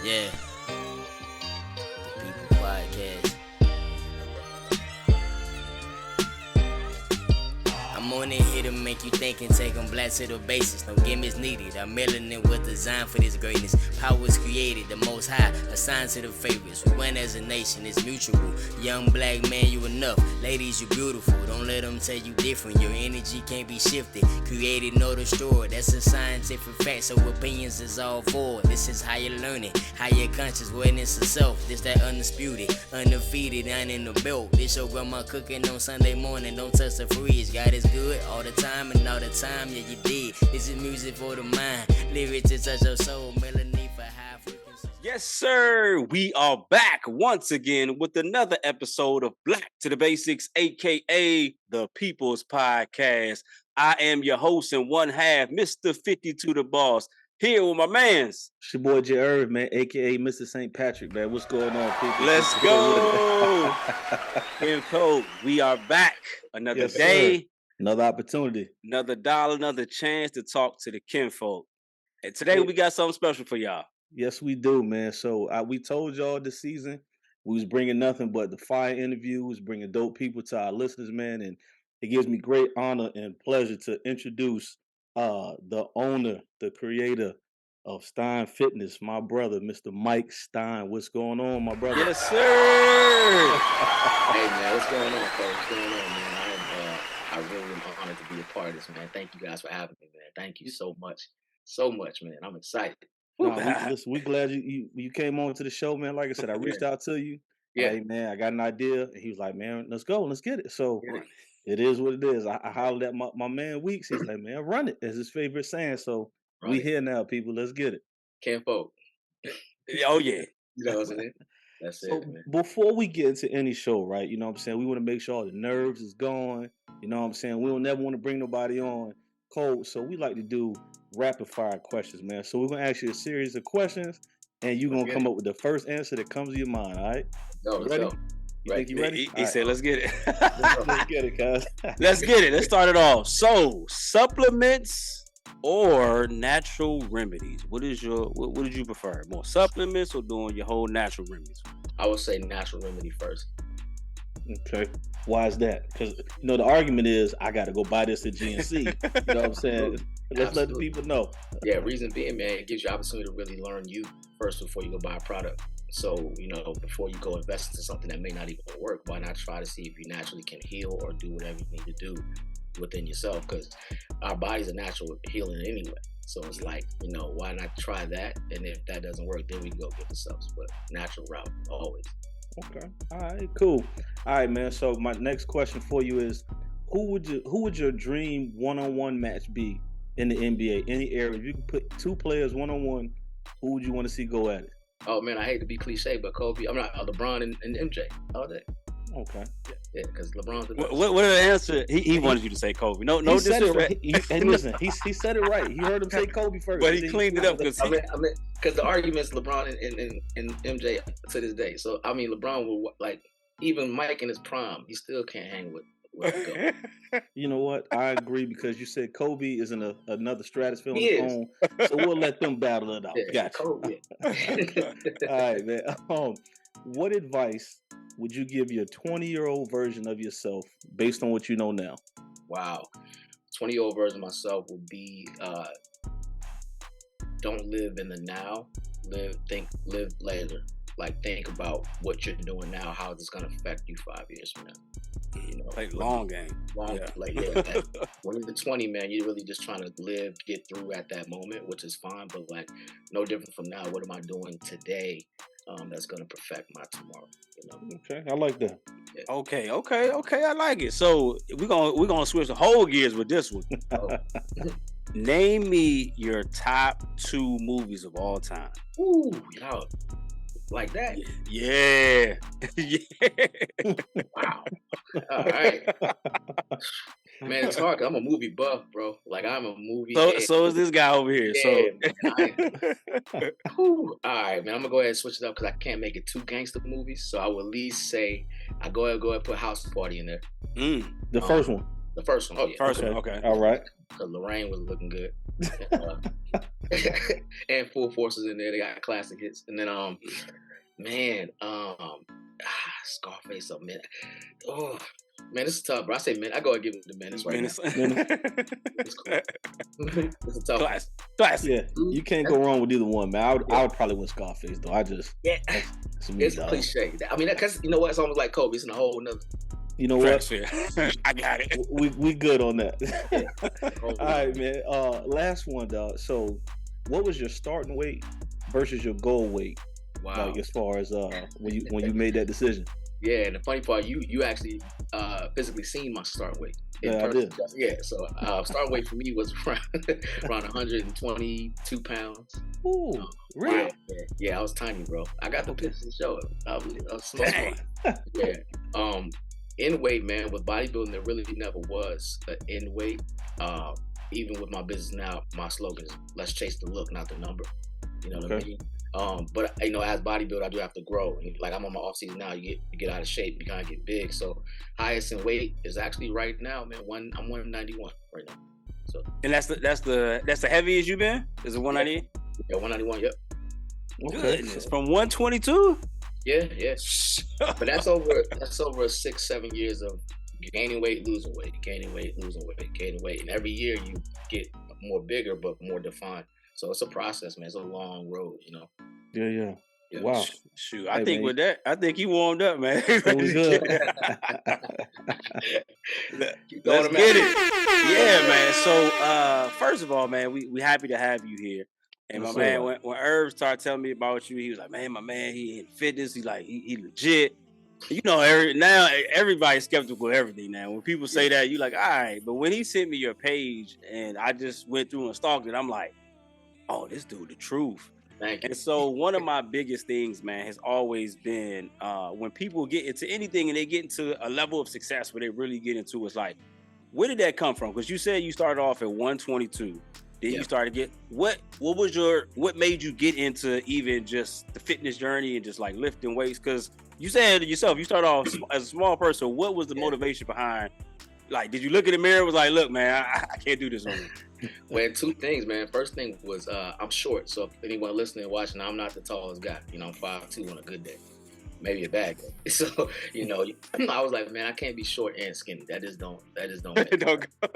Yeah. The People Podcast. I'm on it here to make you think and take them black to the basis. No gimmicks needed. Our melanin was designed for this greatness. Power was created, the most high, assigned to the favorites. We win as a nation, it's mutual. Young black man, you enough. Ladies, you beautiful. Don't let them tell you different. Your energy can't be shifted. Created, nor destroyed. That's a scientific fact, so opinions is all forward. This is higher learning, higher conscious awareness of self. This that undisputed, undefeated, down in the belt. This your grandma cooking on Sunday morning. Don't touch the fridge. God is good all the time and all the time, yeah, you did. This is music for the mind. Lyrics to touch your soul. Melody for high frequency. Yes, sir. We are back once again with another episode of Black to the Basics, aka the People's Podcast. I am your host and one half, Mr. 52 the Boss, here with my mans. It's your boy J. Irv, man, aka Mr. St. Patrick, man. What's going on, people? Let's go. Info, we are back. Another day. Sir. Another opportunity. Another dollar, another chance to talk to the kinfolk. And today we got something special for y'all. Yes, we do, man. So we told y'all this season we was bringing nothing but the fire interviews, bringing dope people to our listeners, man. And it gives me great honor and pleasure to introduce the owner, the creator of Stein Fitness, my brother, Mr. Mike Stein. What's going on, my brother? Yes, sir. Hey, man, what's going on, folks? What's going on, man? I really am honored to be a part of this, man. Thank you guys for having me, man. Thank you so much, man. I'm excited. We glad you came on to the show, man. Like I said, I reached out to you. Yeah, hey, man, I got an idea, and he was like, man, let's go, let's get it. So it is what it is. I hollered at my man Weeks. He's like, man, run it. That's his favorite saying. So we here now, people. Let's get it. Kinfolk. Oh yeah. You know what I'm saying? That's so it, man. Before we get into any show, right? You know what I'm saying? We want to make sure all the nerves is gone. You know what I'm saying? We don't never want to bring nobody on cold. So we like to do rapid fire questions, man. So we're gonna ask you a series of questions, and you're gonna come up with the first answer that comes to your mind. All right? Ready? You think you ready? He said, "Let's get it." Let's get it, guys. Let's get it. Let's start it off. So, supplements or natural remedies? What did you prefer? More supplements or doing your whole natural remedies? I would say natural remedy first. Okay. Why is that? Because the argument is I got to go buy this at GNC. You know what I'm saying? Let's let the people know. Yeah, reason being, man, it gives you opportunity to really learn you first before you go buy a product. So, before you go invest into something that may not even work, why not try to see if you naturally can heal or do whatever you need to do within yourself? Because our bodies are natural healing anyway. So it's like, why not try that? And if that doesn't work, then we can go get the subs. But natural route, always. Okay. All right, cool. All right, man. So my next question for you is, who would your dream one-on-one match be in the NBA? Any area? If you could put two players one-on-one, who would you want to see go at it? Oh man, I hate to be cliche, but Kobe. I'm not LeBron and MJ all day. Okay. Yeah, because LeBron's the best. What the answer? He wanted you to say Kobe. No disrespect. And listen, he said it right. He heard him say Kobe first. But he cleaned it up because because the argument's LeBron and MJ to this day. So I mean, LeBron will even Mike in his prime, he still can't hang with Kobe. You know what? I agree because you said Kobe is in another stratosphere on his own, so we'll let them battle it out. Yeah, gotcha. Kobe. All right, man. What advice would you give your 20-year-old version of yourself based on what you know now? Wow. 20-year-old version of myself would be don't live in the now. Live later. Think about what you're doing now, how it's gonna affect you 5 years from now. Like long game. When you're 20, man, you're really just trying to live, get through at that moment, which is fine, but no different from now. What am I doing today that's gonna perfect my tomorrow? Okay, I like that. Yeah. Okay, I like it. So we're gonna switch the whole gears with this one. Name me your top 2 movies of all time. Ooh, y'all. Like that? Yeah. Yeah. Wow. All right. Man, it's hard. I'm a movie buff, bro. I'm a movie. So is this guy over here. All right, man. I'm gonna go ahead and switch it up because I can't make it 2 gangster movies. So I will at least say I go ahead and put House Party in there. The first one. The first one. Oh yeah. First one. Okay. All right. Because Lorraine was looking good. and Full Forces in there. They got classic hits. And then Scarface up, man. Oh man, this is tough, bro. I say man, I go and give him the Menace right now. It's cool. It's a tough Class. Yeah, you can't go wrong with either one, man. I would probably win Scarface though. It's a cliche. I mean, because you know what? It's almost like Kobe. It's in a whole nother. You know what? I got it. We good on that. All right, man. Last one, dog. So, what was your starting weight versus your goal weight? Wow. Like as far as when you made that decision. Yeah, and the funny part, you actually physically seen my start weight. Yeah, I did. Yeah, so start weight for me was around 122 pounds. Ooh, really? Yeah, I was tiny, bro. I got the pictures to show it. I was small. Yeah. In weight, man, with bodybuilding, there really never was an in weight. Even with my business now, my slogan is "Let's chase the look, not the number." You know what I mean? But you know, as bodybuilder, I do have to grow. Like I'm on my off season now. You get out of shape, you kind of get big. So highest in weight is actually right now, man. I'm 191 right now. So and that's the heaviest you been? Is it 198? Yeah, 191. Yep. Okay. Goodness, from 122. Yeah. But that's over 6-7 years of gaining weight, losing weight, gaining weight, losing weight, gaining weight, and every year you get more bigger but more defined. So it's a process, man. It's a long road, you know. Yeah. Wow. Shoot, I think with that, I think he warmed up, man. It was good. Let's get it. Yeah, man. So first of all, man, we happy to have you here. And my man, when Irv started telling me about you, he was like, man, my man, he in fitness. He's like, he legit. You know, now everybody's skeptical of everything now. When people say that, you like, all right. But when he sent me your page and I just went through and stalked it, I'm like, oh, this dude, the truth. Thank you. And so one of my biggest things, man, has always been when people get into anything and they get into a level of success where they really get into, it's like, where did that come from? Because you said you started off at 122. Then you started to get what made you get into even just the fitness journey and just like lifting weights? Because you said yourself, you started off as a small person. What was the motivation behind? Like, did you look in the mirror and was like, look, man, I can't do this on me? Well, two things, man. First thing was I'm short. So if anyone listening and watching, I'm not the tallest guy. You know, I'm 5'2" on a good day. Maybe a bad day. So, you know, I was like, man, I can't be short and skinny. That just don't Don't go.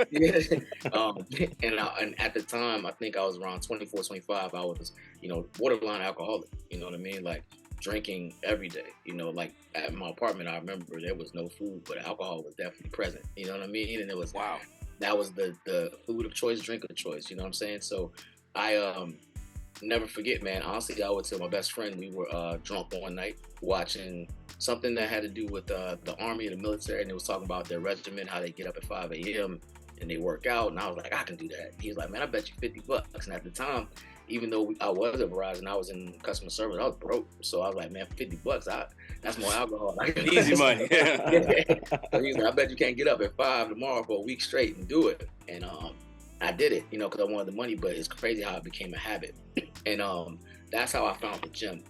And at the time, I think I was around 24, 25. I was, you know, borderline alcoholic. You know what I mean? Like drinking every day. You know, like at my apartment, I remember there was no food, but alcohol was definitely present. You know what I mean? And it was that was the food of choice, drink of choice. You know what I'm saying? So I never forget, man. Honestly, I would tell my best friend, we were drunk one night watching something that had to do with the army and the military, and it was talking about their regiment, how they get up at 5 a.m. and they work out. And I was like, I can do that. He was like, man, I bet you $50. And at the time, even though I was at Verizon, I was in customer service, I was broke. So I was like, man, $50, that's more alcohol. Easy money. So he was like, I bet you can't get up at 5 tomorrow for a week straight and do it. And I did it, you know, because I wanted the money, but it's crazy how it became a habit. And that's how I found the gym.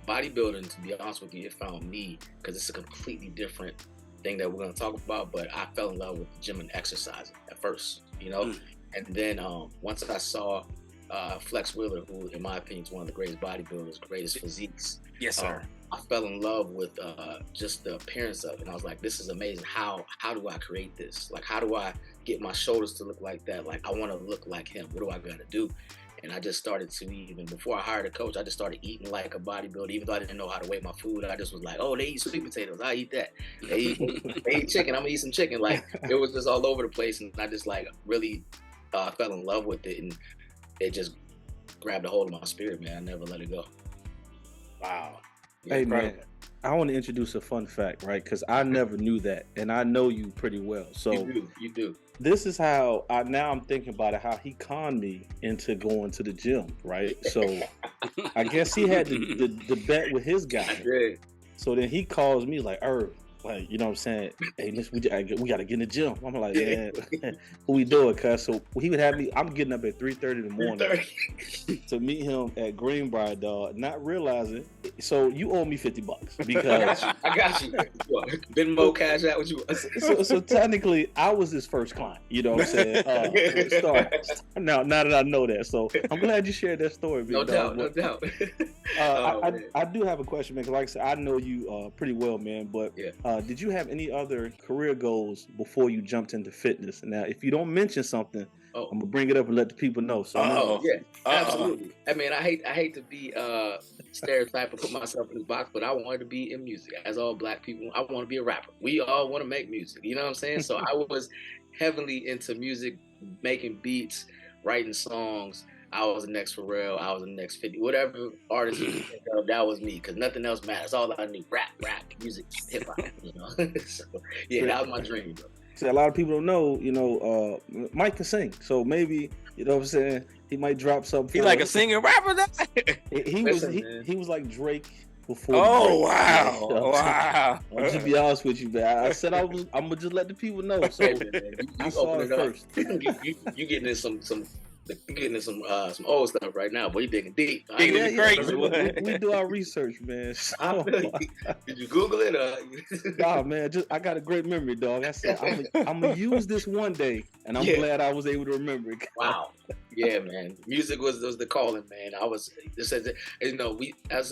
Bodybuilding, to be honest with you, it found me because it's a completely different thing that we're going to talk about, but I fell in love with the gym and exercising at first, you know? And then once I saw Flex Wheeler, who in my opinion is one of the greatest bodybuilders, greatest physiques. Yes, sir. I fell in love with just the appearance of it. And I was like, this is amazing. How do I create this? Like, how do I get my shoulders to look like that? Like, I want to look like him. What do I got to do? And I just started to, even before I hired a coach, I just started eating like a bodybuilder. Even though I didn't know how to weigh my food, I just was like, oh, they eat sweet potatoes, I eat that. They eat chicken, I'm gonna eat some chicken. Like, it was just all over the place. And I just like really fell in love with it. And it just grabbed a hold of my spirit, man. I never let it go. Wow. Yeah, hey, man, I want to introduce a fun fact, right? Because I never knew that. And I know you pretty well. So You do. This is how now I'm thinking about it, how he conned me into going to the gym, right? So I guess he had the bet with his guy. Yeah. So then he calls me like, Irv, like, you know what I'm saying? Hey, miss, we got to get in the gym. I'm like, man, who we doing, cuz? So he would have me, I'm getting up at 3:30 in the morning 3:30. to meet him at Greenbrier, dog, not realizing. So you owe me $50 because I got you. Venmo, cash out, what you want? so technically I was his first client, you know what I'm saying? Now that I know that. So I'm glad you shared that story, big No dog. doubt, no doubt. I do have a question, man, because like I said, I know you pretty well, man, but did you have any other career goals before you jumped into fitness? Now, if you don't mention something, I'm gonna bring it up and let the people know. So yeah, absolutely. I mean, I hate to be stereotype and put myself in this box, but I wanted to be in music. As all black people, I want to be a rapper. We all want to make music, you know what I'm saying? So I was heavily into music, making beats, writing songs. I was the next Pharrell, I was the next 50, whatever artist you can think of, that was me, because nothing else matters. All I knew, rap, music, hip hop, you know. So yeah, that was my dream, bro. See, a lot of people don't know, you know, Mike can sing, so maybe, you know what I'm saying, he might drop something. He like a singing rapper. He was like Drake before. Oh Drake, wow, you know? Wow! I'll just be honest with you, man. I said I'm gonna just let the people know. So you saw it first. you getting in some old stuff right now, but you digging deep. We do our research, man. So, did you Google it? Nah, man. I got a great memory, dog. I said I'm gonna use this one day, and I'm glad I was able to remember it. Wow. Yeah, man. Music was the calling, man. I was just as you know,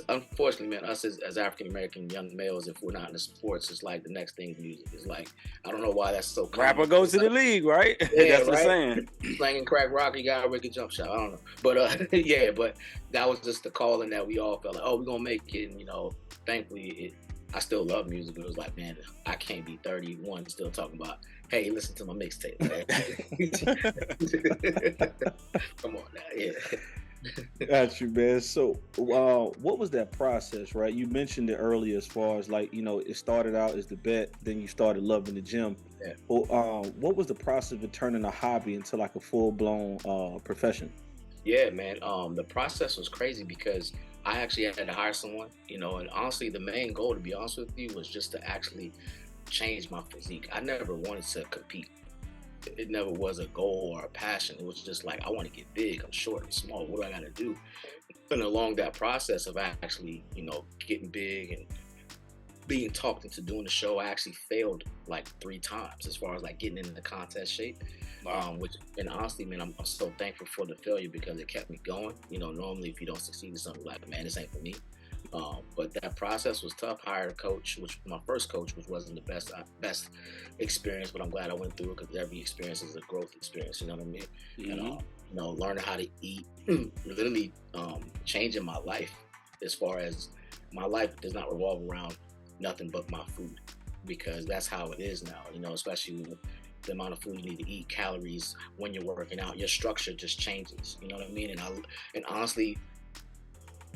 unfortunately, man, us as African American young males, if we're not in the sports, it's like the next thing music is like. I don't know why that's so common. Rapper goes to the league, right? Yeah, that's what I'm saying. Slanging crack rock, you got a wicked jump shot. I don't know, but yeah, but that was just the calling that we all felt like, oh, we're gonna make it. And, you know, thankfully, I still love music, but it was like, man, I can't be 31 still talking about, hey, listen to my mixtape, man. Come on now, yeah. Got you, man. So, what was that process, right? You mentioned it earlier, as far as like, you know, it started out as the bet, then you started loving the gym. Yeah. What was the process of turning a hobby into like a full-blown profession? Yeah, man. The process was crazy because I actually had to hire someone, you know, and honestly, the main goal, to be honest with you, was just to actually change my physique. I never wanted to compete. It never was a goal or a passion. It was just like, I want to get big. I'm short and small. What do I got to do? And along that process of actually, you know, getting big and being talked into doing the show, I actually failed like 3 times as far as like getting into the contest shape. And honestly, man, I'm so thankful for the failure because it kept me going. You know, normally if you don't succeed in something, like, man, this ain't for me. But that process was tough. Hired a coach, which my first coach, which wasn't the best experience, but I'm glad I went through it because every experience is a growth experience. You know what I mean? Mm-hmm. And you know, learning how to eat, literally changing my life. As far as my life does not revolve around nothing but my food, because that's how it is now. You know, especially with the amount of food you need to eat, calories when you're working out, your structure just changes. You know what I mean? And honestly,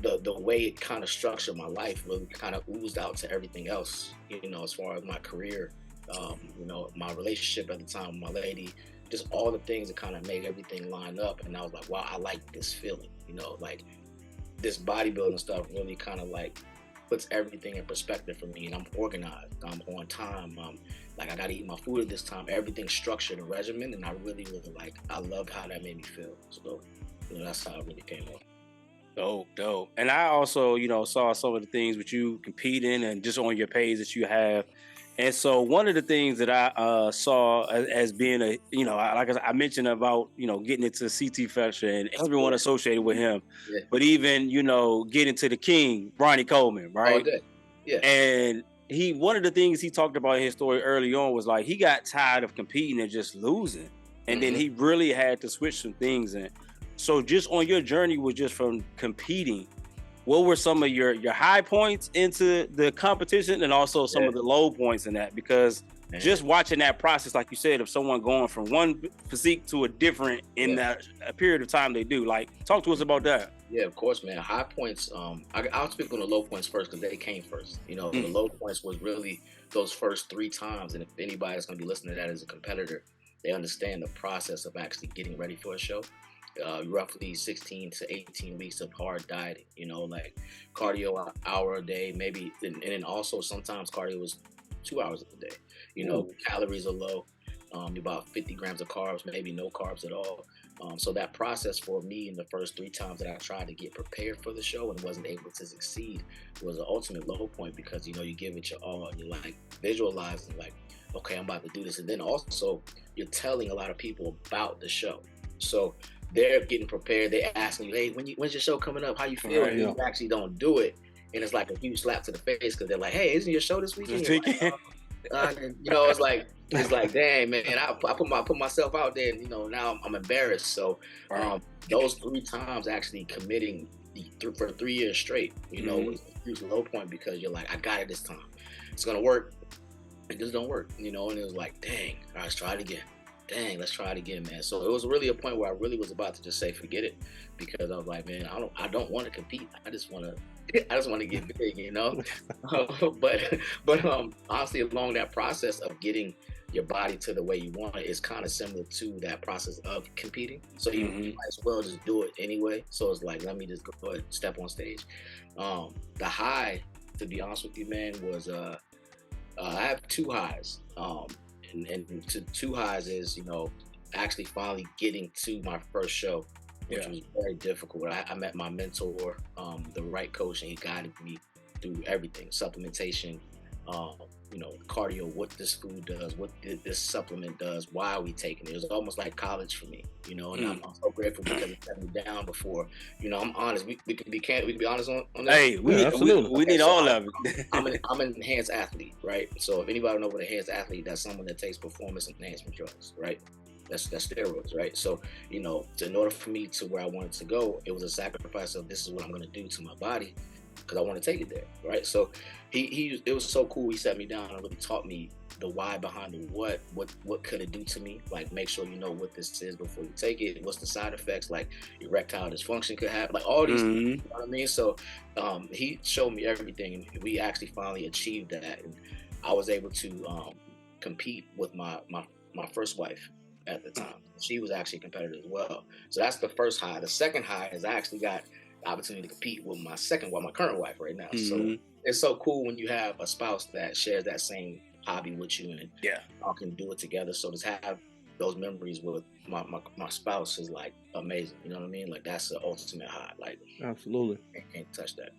the way it kind of structured my life really kind of oozed out to everything else, you know, as far as my career, you know, my relationship at the time with my lady, just all the things that kind of made everything line up. And I was like, wow, I like this feeling, you know, like this bodybuilding stuff really kind of like puts everything in perspective for me. And I'm organized, I'm on time, like I gotta eat my food at this time, everything's structured and regimented. And I really like, I loved how that made me feel. So, you know, that's how it really came up. Dope. And I also, you know, saw some of the things with you competing and just on your page that you have. And so one of the things that I saw as being a, you know, like I mentioned about, you know, getting into CT Fletcher and everyone associated with him, but even, you know, getting to the King, Ronnie Coleman, right? Yeah. And one of the things he talked about in his story early on was like, he got tired of competing and just losing. And then he really had to switch some things in. So just on your journey was just from competing, what were some of your high points into the competition and also some of the low points in that? Because just watching that process, like you said, of someone going from one physique to a different in that a period of time they do. Like, talk to us about that. Yeah, of course, man. High points, I'll speak on the low points first because they came first. You know, the low points was really those first 3 times. And if anybody's going to be listening to that as a competitor, they understand the process of actually getting ready for a show. Roughly 16 to 18 weeks of hard dieting, you know, like cardio an hour a day, maybe, and then also sometimes cardio was 2 hours a day. You know, calories are low, about 50 grams of carbs, maybe no carbs at all. So that process for me in the first 3 times that I tried to get prepared for the show and wasn't able to succeed was an ultimate low point, because, you know, you give it your all and you're like visualizing like, okay, I'm about to do this. And then also you're telling a lot of people about the show. So they're getting prepared. They're asking you, hey, when's your show coming up? How you feel? And you actually don't do it. And it's like a huge slap to the face, because they're like, hey, isn't your show this weekend? You know, it's like, dang, man, I put myself out there, and, you know, now I'm embarrassed. So those 3 times actually committing for 3 years straight, you know, was a huge low point, because you're like, I got it this time. It's going to work. It just don't work, you know? And it was like, dang, all right, let's try it again. Dang, let's try it again, man. So it was really a point where I really was about to just say, forget it, because I was like, man, I don't want to compete. I just want to get big, you know? but honestly, along that process of getting your body to the way you want it is kind of similar to that process of competing. So you might as well just do it anyway. So it's like, let me just go ahead and step on stage. The high, to be honest with you, man, was I have 2 highs. And to 2 highs is, you know, actually finally getting to my first show, which was very difficult. I met my mentor, the right coach, and he guided me through everything: supplementation, you know, cardio, what this food does, what this supplement does, why are we taking it. It was almost like college for me, you know, and I'm so grateful because it set me down before. You know, I'm honest. We can be honest on this. Hey, we need all of it. I'm an enhanced athlete, right? So if anybody knows what an enhanced athlete, that's someone that takes performance enhancement drugs, right? That's steroids, right? So, you know, in order for me to where I wanted to go, it was a sacrifice of, this is what I'm going to do to my body, because I want to take it there, right? So it was so cool. He sat me down and really taught me the why behind the what could it do to me. Like, make sure you know what this is before you take it. What's the side effects? Like, erectile dysfunction could happen. Like, all these things, you know what I mean? So he showed me everything, and we actually finally achieved that. And I was able to compete with my first wife at the time. She was actually a competitor as well. So that's the first high. The second high is I actually got the opportunity to compete with my current wife right now. So it's so cool when you have a spouse that shares that same hobby with you, and y'all can do it together. So to have those memories with my spouse is like amazing. You know what I mean? Like, that's the ultimate high. Like, absolutely, I can't touch that.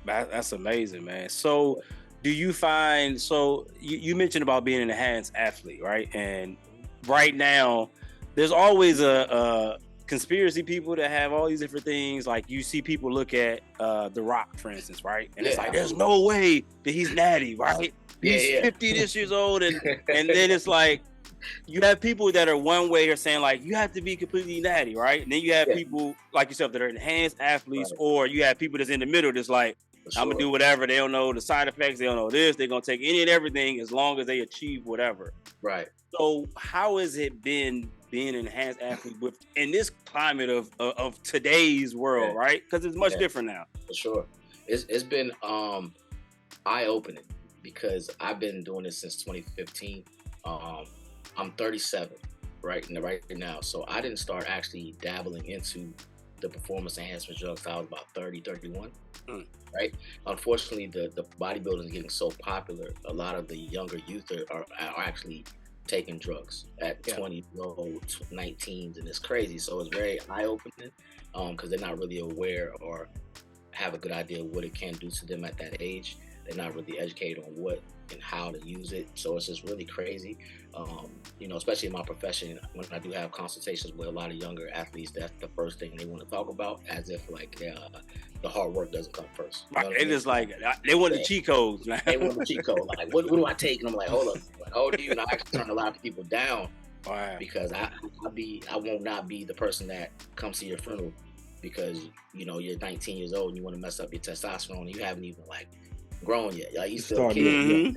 That's amazing, man. So do you find, so you mentioned about being an enhanced athlete, right? And right now, there's always a conspiracy people that have all these different things. Like, you see people look at The Rock, for instance, right? And it's like, there's no way that he's natty, right? He's 50 this years old, and then it's like, you have people that are one way are saying like, you have to be completely natty, right? And then you have people like yourself that are enhanced athletes, or you have people that's in the middle that's like, I'm gonna do whatever. They don't know the side effects. They don't know this. They're gonna take any and everything as long as they achieve whatever. Right. So how has it been being an enhanced athlete in this climate of today's world, right? Because it's much different now. For sure. It's been eye-opening, because I've been doing this since 2015. I'm 37 right now. So I didn't start actually dabbling into the performance enhancement drugs until I was about 30, 31. Right? Unfortunately, the bodybuilding is getting so popular. A lot of the younger youth are actually taking drugs at 20, 19s, and it's crazy. So it's very eye-opening, because they're not really aware or have a good idea of what it can do to them at that age. They're not really educated on what and how to use it. So it's just really crazy. You know, especially in my profession, when I do have consultations with a lot of younger athletes, that's the first thing they want to talk about, as if like the hard work doesn't come first. You know right. It's like, they want the cheat codes. They want the cheat code. Like, what do I take? And I'm like, hold up. Like, how old are you? And I actually turn a lot of people down because I won't not be the person that comes to your funeral because, you know, you're 19 years old and you want to mess up your testosterone and you haven't even like grown yet. Like, you still a kid.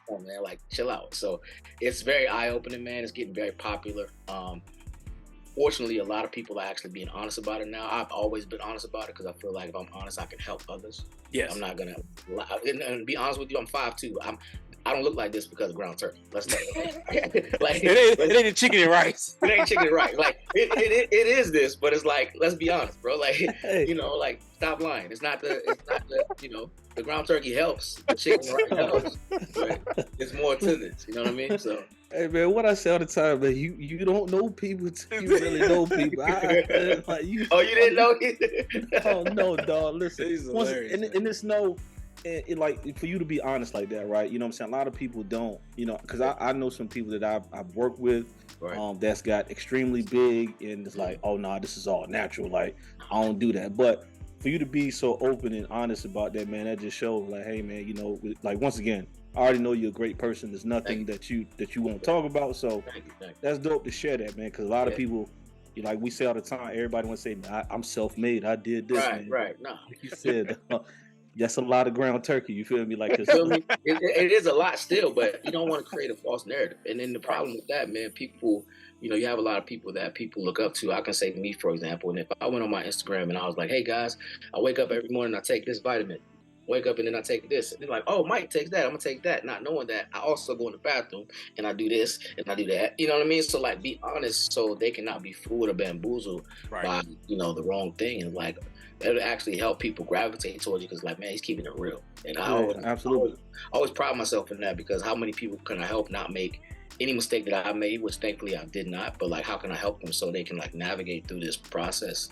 Oh, man, like, chill out. So it's very eye-opening, man. It's getting very popular. Fortunately, a lot of people are actually being honest about it now. I've always been honest about it because I feel like if I'm honest, I can help others. Yes. I'm not gonna lie. And to be honest with you, I'm 5'2". I don't look like this because of ground turkey. Let's like it ain't the chicken and rice. It ain't chicken and rice. Like it is this, but it's like, let's be honest, bro. Like, you know, like, stop lying. It's not the you know, the ground turkey helps, the chicken and rice helps, but it's more to this. You know what I mean? So. Hey man, what I say all the time, man, you don't know people till you really know people. Like you didn't know either? Oh no, dog. Listen, hilarious, and it's no, like for you to be honest like that, right? You know what I'm saying? A lot of people don't, you know, because I know some people that I've worked with, right. That's got extremely big, and it's like, oh no, this is all natural. Like I don't do that, but for you to be so open and honest about that, man, that just shows like, hey man, you know, like once again, I already know you're a great person. There's nothing that you won't talk about. So thank you. That's dope to share that, man. Because a lot of people, you know, like we say all the time, everybody wants to say, man, I'm self-made. I did this. Right, man. right. No, like you said, that's a lot of ground turkey. You feel me? Like it is a lot still, but you don't want to create a false narrative. And then the problem with that, man, people, you know, you have a lot of people that people look up to. I can say to me, for example, and if I went on my Instagram and I was like, hey guys, I wake up every morning, I take this vitamin. Wake up and then I take this. And they're like, oh, Mike takes that. I'm going to take that. Not knowing that I also go in the bathroom and I do this and I do that. You know what I mean? So, like, be honest so they cannot be fooled or bamboozled by, you know, the wrong thing. And, like, it'll actually help people gravitate towards you because, like, man, he's keeping it real. And I always pride myself in that because how many people can I help not make any mistake that I made, which thankfully I did not. But, like, how can I help them so they can, like, navigate through this process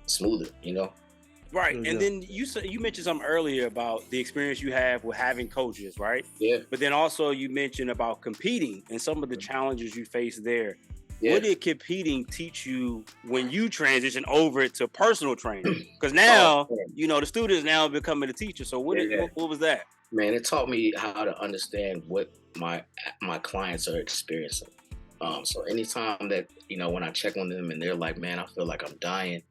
smoother, you know? Right, and then you mentioned something earlier about the experience you have with having coaches, right? Yeah. But then also you mentioned about competing and some of the challenges you face there. Yeah. What did competing teach you when you transition over to personal training? Because now, you know, the student is now becoming a teacher. So what was that? Man, it taught me how to understand what my clients are experiencing. So anytime that, you know, when I check on them and they're like, man, I feel like I'm dying,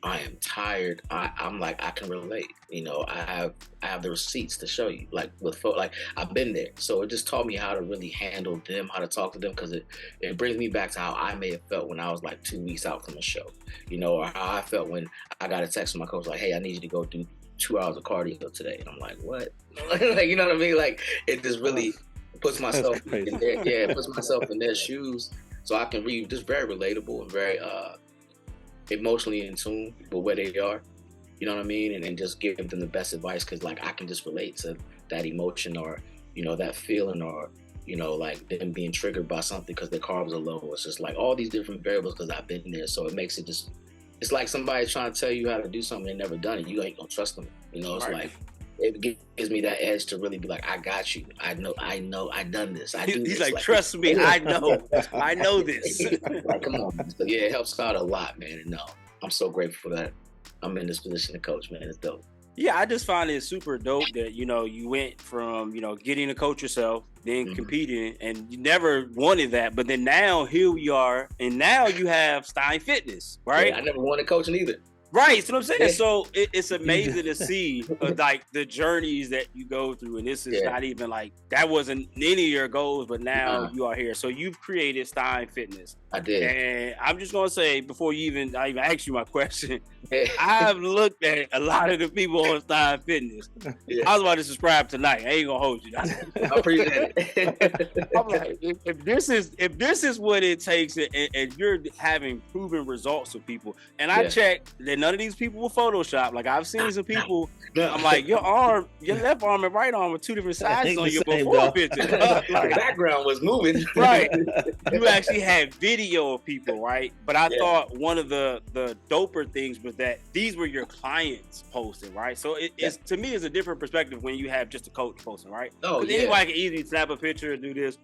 I am tired. I'm like, I can relate. You know, I have the receipts to show you. Like like I've been there. So it just taught me how to really handle them, how to talk to them, because it brings me back to how I may have felt when I was like 2 weeks out from a show. You know, or how I felt when I got a text from my coach like, hey, I need you to go do 2 hours of cardio today. And I'm like, what? Like, you know what I mean? Like it just really puts myself in their, puts myself in their shoes so I can read. Just very relatable and very emotionally in tune with where they are, you know what I mean, and just give them the best advice because like I can just relate to that emotion or, you know, that feeling or, you know, like them being triggered by something because their carbs are low. It's just like all these different variables because I've been there, so it makes it just, it's like somebody trying to tell you how to do something they never done it, you ain't gonna trust them, you know. It's like it gives me that edge to really be like, I got you. I know, I done this. I do. He's this. like, trust me, I know this. Like, come on. So, yeah, it helps out a lot, man. And no, I'm so grateful that I'm in this position to coach, man. It's dope. Yeah, I just find it super dope that, you know, you went from, you know, getting to coach yourself, then competing, and you never wanted that. But then now here we are, and now you have Stein Fitness, right? Yeah, I never wanted coaching either. Right, so what I'm saying. Yeah. So it's amazing to see like the journeys that you go through, and this is not even like that wasn't any of your goals, but now you are here. So you've created Stein Fitness. I did, and I'm just gonna say before I even ask you my question, I've looked at a lot of the people on Stein Fitness. I was about to subscribe tonight. I ain't gonna hold you. I appreciate it. I'm like, if this is what it takes, and you're having proven results with people, and I checked that none of these people were Photoshop. Like I've seen some people. I'm like, your left arm and right arm are two different sizes on your before picture. The background was moving. Right. You actually had video of people, right? But I thought one of the doper things was that these were your clients posting, right? So it's to me it's a different perspective when you have just a coach posting, right? Oh, anybody can easily snap a picture and do this.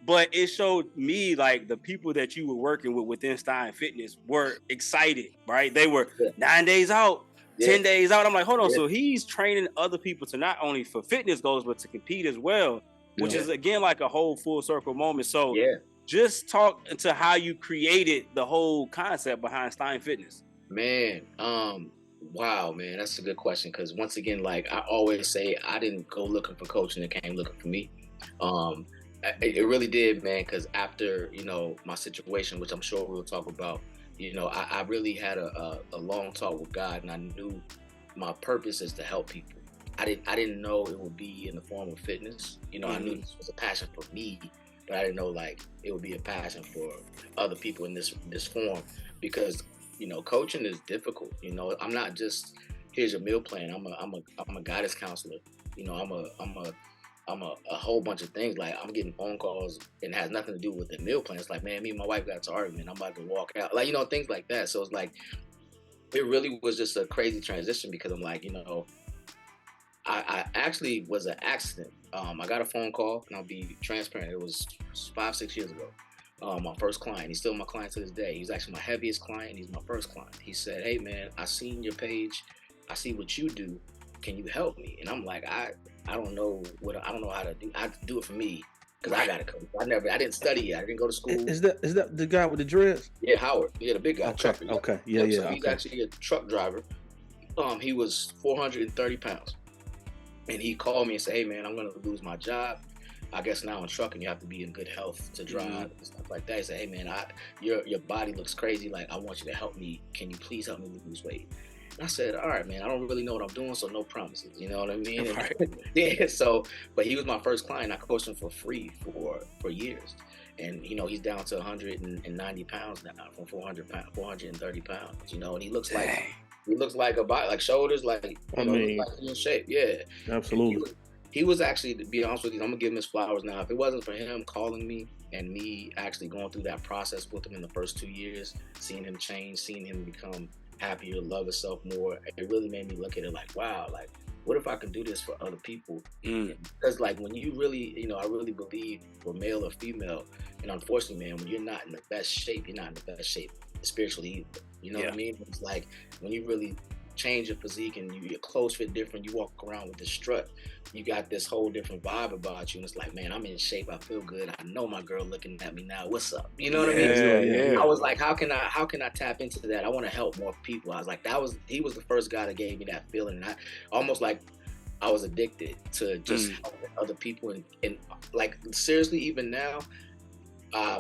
But it showed me like the people that you were working with within Stein Fitness were excited, right? They were 9 days out, 10 days out. I'm like, hold on. So he's training other people to not only for fitness goals, but to compete as well, which is again like a whole full circle moment. So just talk to how you created the whole concept behind Stein Fitness. Man, wow, man, that's a good question. Because once again, like I always say, I didn't go looking for coaching; it came looking for me. It really did, man, because after, you know, my situation, which I'm sure we'll talk about, you know, I really had a long talk with God, and I knew my purpose is to help people. I didn't know it would be in the form of fitness. You know, I knew this was a passion for me, but I didn't know like it would be a passion for other people in this form, because you know, coaching is difficult. You know, I'm not just here's your meal plan. I'm a guidance counselor. You know, I'm a whole bunch of things. Like I'm getting phone calls and it has nothing to do with the meal plan. It's like, man, me and my wife got to argument. I'm about to walk out. Like, you know, things like that. So it's like it really was just a crazy transition, because I'm like, you know, I actually was an accident. I got a phone call, and I'll be transparent. It was 5, 6 years ago. My first client. He's still my client to this day. He's actually my heaviest client. He's my first client. He said, "Hey man, I seen your page. I see what you do. Can you help me?" And I'm like, I don't know I don't know how to do. I do it for me because I got to coach. I didn't study yet. I didn't go to school. Is that the guy with the dreads? Yeah, Howard. Yeah, the big guy. Okay. Trucker. Okay. Yeah. So he's actually a truck driver. He was 430 pounds. And he called me and said, "Hey man, I'm gonna lose my job. I guess now in trucking you have to be in good health to drive and stuff like that." He said, "Hey man, your body looks crazy. Like I want you to help me. Can you please help me lose weight?" And I said, "All right, man. I don't really know what I'm doing, so no promises. You know what I mean?" Right. Yeah. So, but he was my first client. I coached him for free for years. And you know he's down to 190 pounds now from 430 pounds. You know, and he looks like a body, like shoulders, like I mean, like in shape. Yeah, absolutely. He was actually, to be honest with you, I'm gonna give him his flowers now. If it wasn't for him calling me and me actually going through that process with him in the first 2 years, seeing him change, seeing him become happier, love himself more, it really made me look at it like, wow, like what if I can do this for other people? Because like when you really, you know, I really believe for male or female, and unfortunately, man, when you're not in the best shape, you're not in the best shape spiritually either. You know what I mean? It's like when you really change your physique and your clothes fit different, you walk around with this strut, you got this whole different vibe about you, and it's like, man, I'm in shape, I feel good, I know my girl looking at me now, what's up? You know what I mean? So I was like, how can I tap into that? I want to help more people. I was like, he was the first guy that gave me that feeling, and I almost like I was addicted to just helping other people, and like seriously, even now,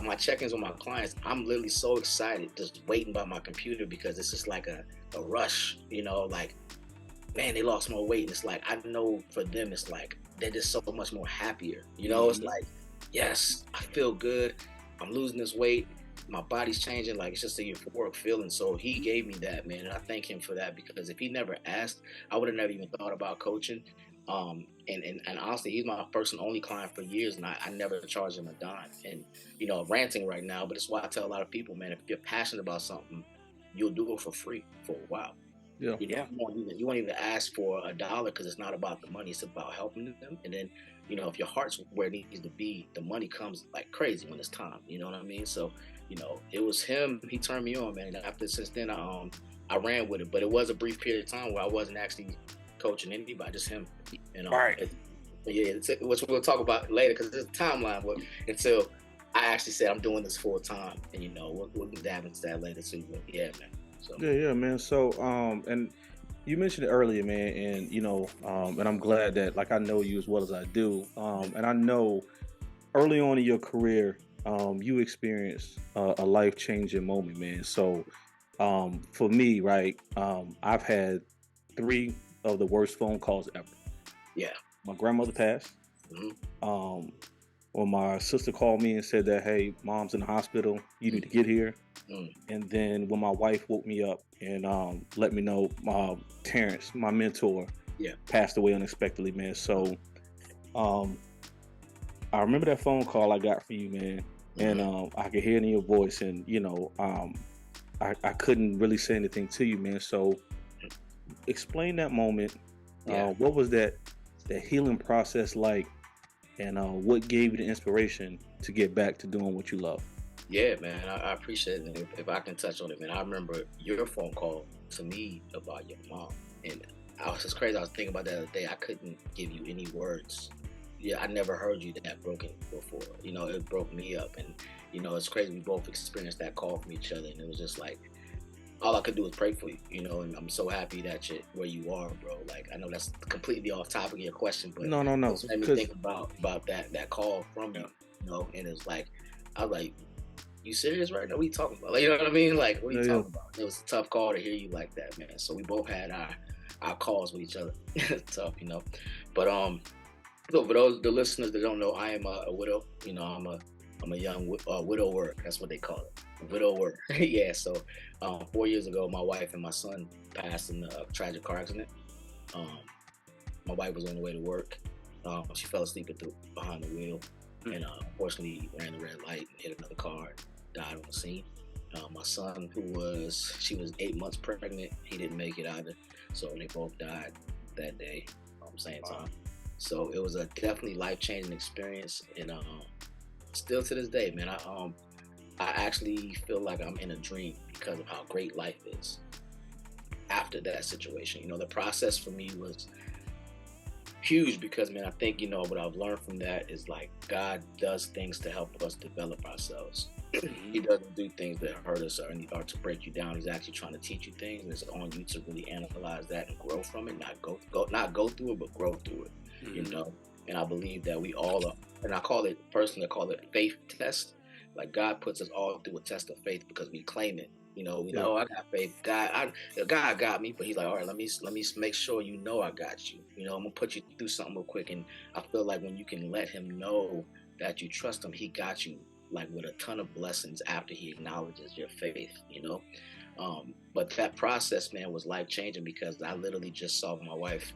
my check-ins with my clients, I'm literally so excited just waiting by my computer, because it's just like a rush, you know, like, man, they lost more weight. And it's like, I know for them, it's like, they're just so much more happier. You know, it's like, yes, I feel good. I'm losing this weight. My body's changing. Like, it's just a euphoric feeling. So he gave me that, man. And I thank him for that, because if he never asked, I would have never even thought about coaching. And honestly, he's my first and only client for years, and I never charged him a dime. And, you know, I'm ranting right now, but it's why I tell a lot of people, man, if you're passionate about something, you'll do it for free for a while. Yeah. You won't even ask for $1, because it's not about the money, it's about helping them. And then, you know, if your heart's where it needs to be, the money comes like crazy when it's time. You know what I mean? So, you know, it was him. He turned me on, man. And since then, I ran with it. But it was a brief period of time where I wasn't actually coaching anybody, just him. You know, which we'll talk about later, because there's a timeline. Until I actually said I'm doing this full time, and you know, we'll dive into that later too. But yeah, man. So. Yeah, man. So, and you mentioned it earlier, man, and you know, and I'm glad that, like, I know you as well as I do, and I know early on in your career, you experienced a life-changing moment, man. So, for me, right, I've had 3 of the worst phone calls ever. Yeah. My grandmother passed. When my sister called me and said that, "Hey, mom's in the hospital, you need to get here." And then when my wife woke me up and let me know Terrence, my mentor, passed away unexpectedly, man. So I remember that phone call I got for you, man. And I could hear it in your voice, and you know, I couldn't really say anything to you, man. So explain that moment. What was that healing process like, and what gave you the inspiration to get back to doing what you love? Yeah, man, I appreciate it. If I can touch on it, man, I remember your phone call to me about your mom, and I was just crazy. I was thinking about that the other day. I couldn't give you any words. Yeah, I never heard you that broken before. You know, it broke me up, and you know, it's crazy. We both experienced that call from each other, and it was just like, all I could do was pray for you, you know, and I'm so happy that you're where you are, bro. Like, I know that's completely off topic of your question, but no. It made me think about that call from you, you know, and it's like, I was like, you serious right now? What are you talking about? Like, you know what I mean? Like, what are you talking about? It was a tough call to hear you like that, man. So we both had our calls with each other. It's tough, you know. But so for those the listeners that don't know, I am a widow. You know, I'm a young widower. That's what they call it, widower. Yeah. So 4 years ago, my wife and my son passed in a tragic car accident. Um, my wife was on the way to work. She fell asleep behind the wheel, and unfortunately ran the red light and hit another car and died on the scene. My son, she was 8 months pregnant, he didn't make it either. So they both died that day, same time. So it was a definitely life-changing experience, and still to this day, man, I actually feel like I'm in a dream because of how great life is after that situation. You know, the process for me was huge because, man, I think, you know, what I've learned from that is like God does things to help us develop ourselves. He doesn't do things that hurt us or to break you down. He's actually trying to teach you things, and it's on you to really analyze that and grow from it, not go through it, but grow through it. You know, and I believe that we all are, and I call it faith test. Like God puts us all through a test of faith because we claim it. You know, we know I got faith. God got me, but He's like, all right, let me make sure you know I got you. You know, I'm gonna put you through something real quick, and I feel like when you can let Him know that you trust Him, He got you, like with a ton of blessings after He acknowledges your faith. You know, but that process, man, was life changing because I literally just saw my wife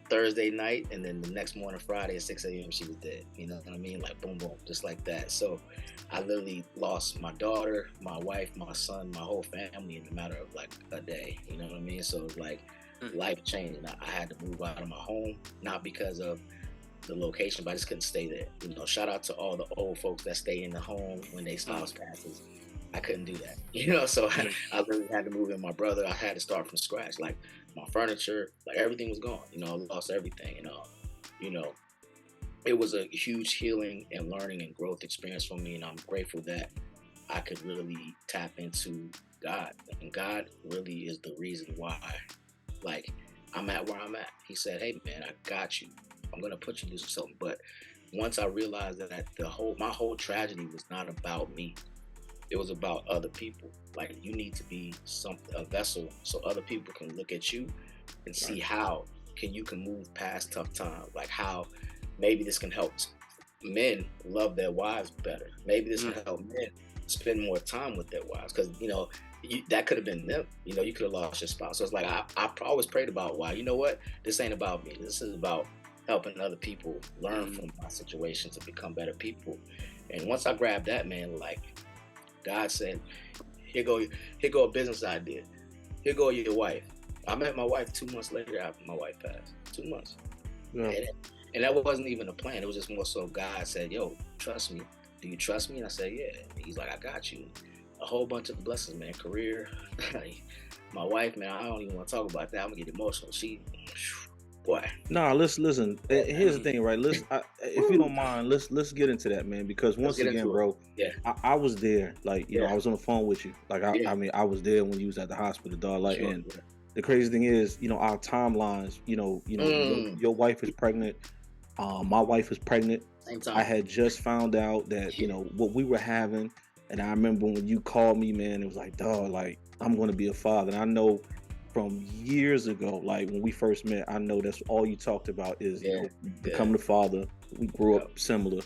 Thursday night, and then the next morning, Friday at 6 a.m., she was dead. You know what I mean? Like boom, boom, just like that. So I literally lost my daughter, my wife, my son, my whole family in a matter of like a day. You know what I mean? So it was like life changing. I had to move out of my home, not because of the location, but I just couldn't stay there. You know, shout out to all the old folks that stay in the home when they spouse passes. I couldn't do that, you know, so I literally had to move in. My brother, I had to start from scratch. Like my furniture, like everything was gone. You know, I lost everything. And you know, it was a huge healing and learning and growth experience for me, and I'm grateful that I could really tap into God. And God really is the reason why, like, I'm at where I'm at. He said, "Hey, man, I got you. I'm gonna put you through something." But once I realized that my whole tragedy was not about me. It was about other people. Like, you need to be a vessel so other people can look at you and see how you can move past tough times. Like how maybe this can help men love their wives better. Maybe this can help men spend more time with their wives. Because, you know, that could have been them. You know, you could have lost your spouse. So it's like, I always prayed about why, you know what? This ain't about me. This is about helping other people learn from my situation to become better people. And once I grabbed that, man, like, God said, here go a business idea. Here go your wife. I met my wife 2 months later after my wife passed. 2 months. Yeah. And that wasn't even a plan. It was just more so God said, yo, trust me. Do you trust me? And I said, yeah. And He's like, I got you. A whole bunch of blessings, man. Career. My wife, man, I don't even want to talk about that. I'm going to get emotional. Boy. Nah, listen. Here's the thing, right? If you don't mind, let's get into that, man. Because once again, bro, I was there. Like, you know, I was on the phone with you. Like, I mean, I was there when you was at the hospital, dog. Like, and the crazy thing is, you know, our timelines. You know, your wife is pregnant. My wife is pregnant. Same time. I had just found out that you know what we were having, and I remember when you called me, man. It was like, dog, like I'm going to be a father. And I know. From years ago, like when we first met, I know that's all you talked about is you know becoming a father. We grew up similar,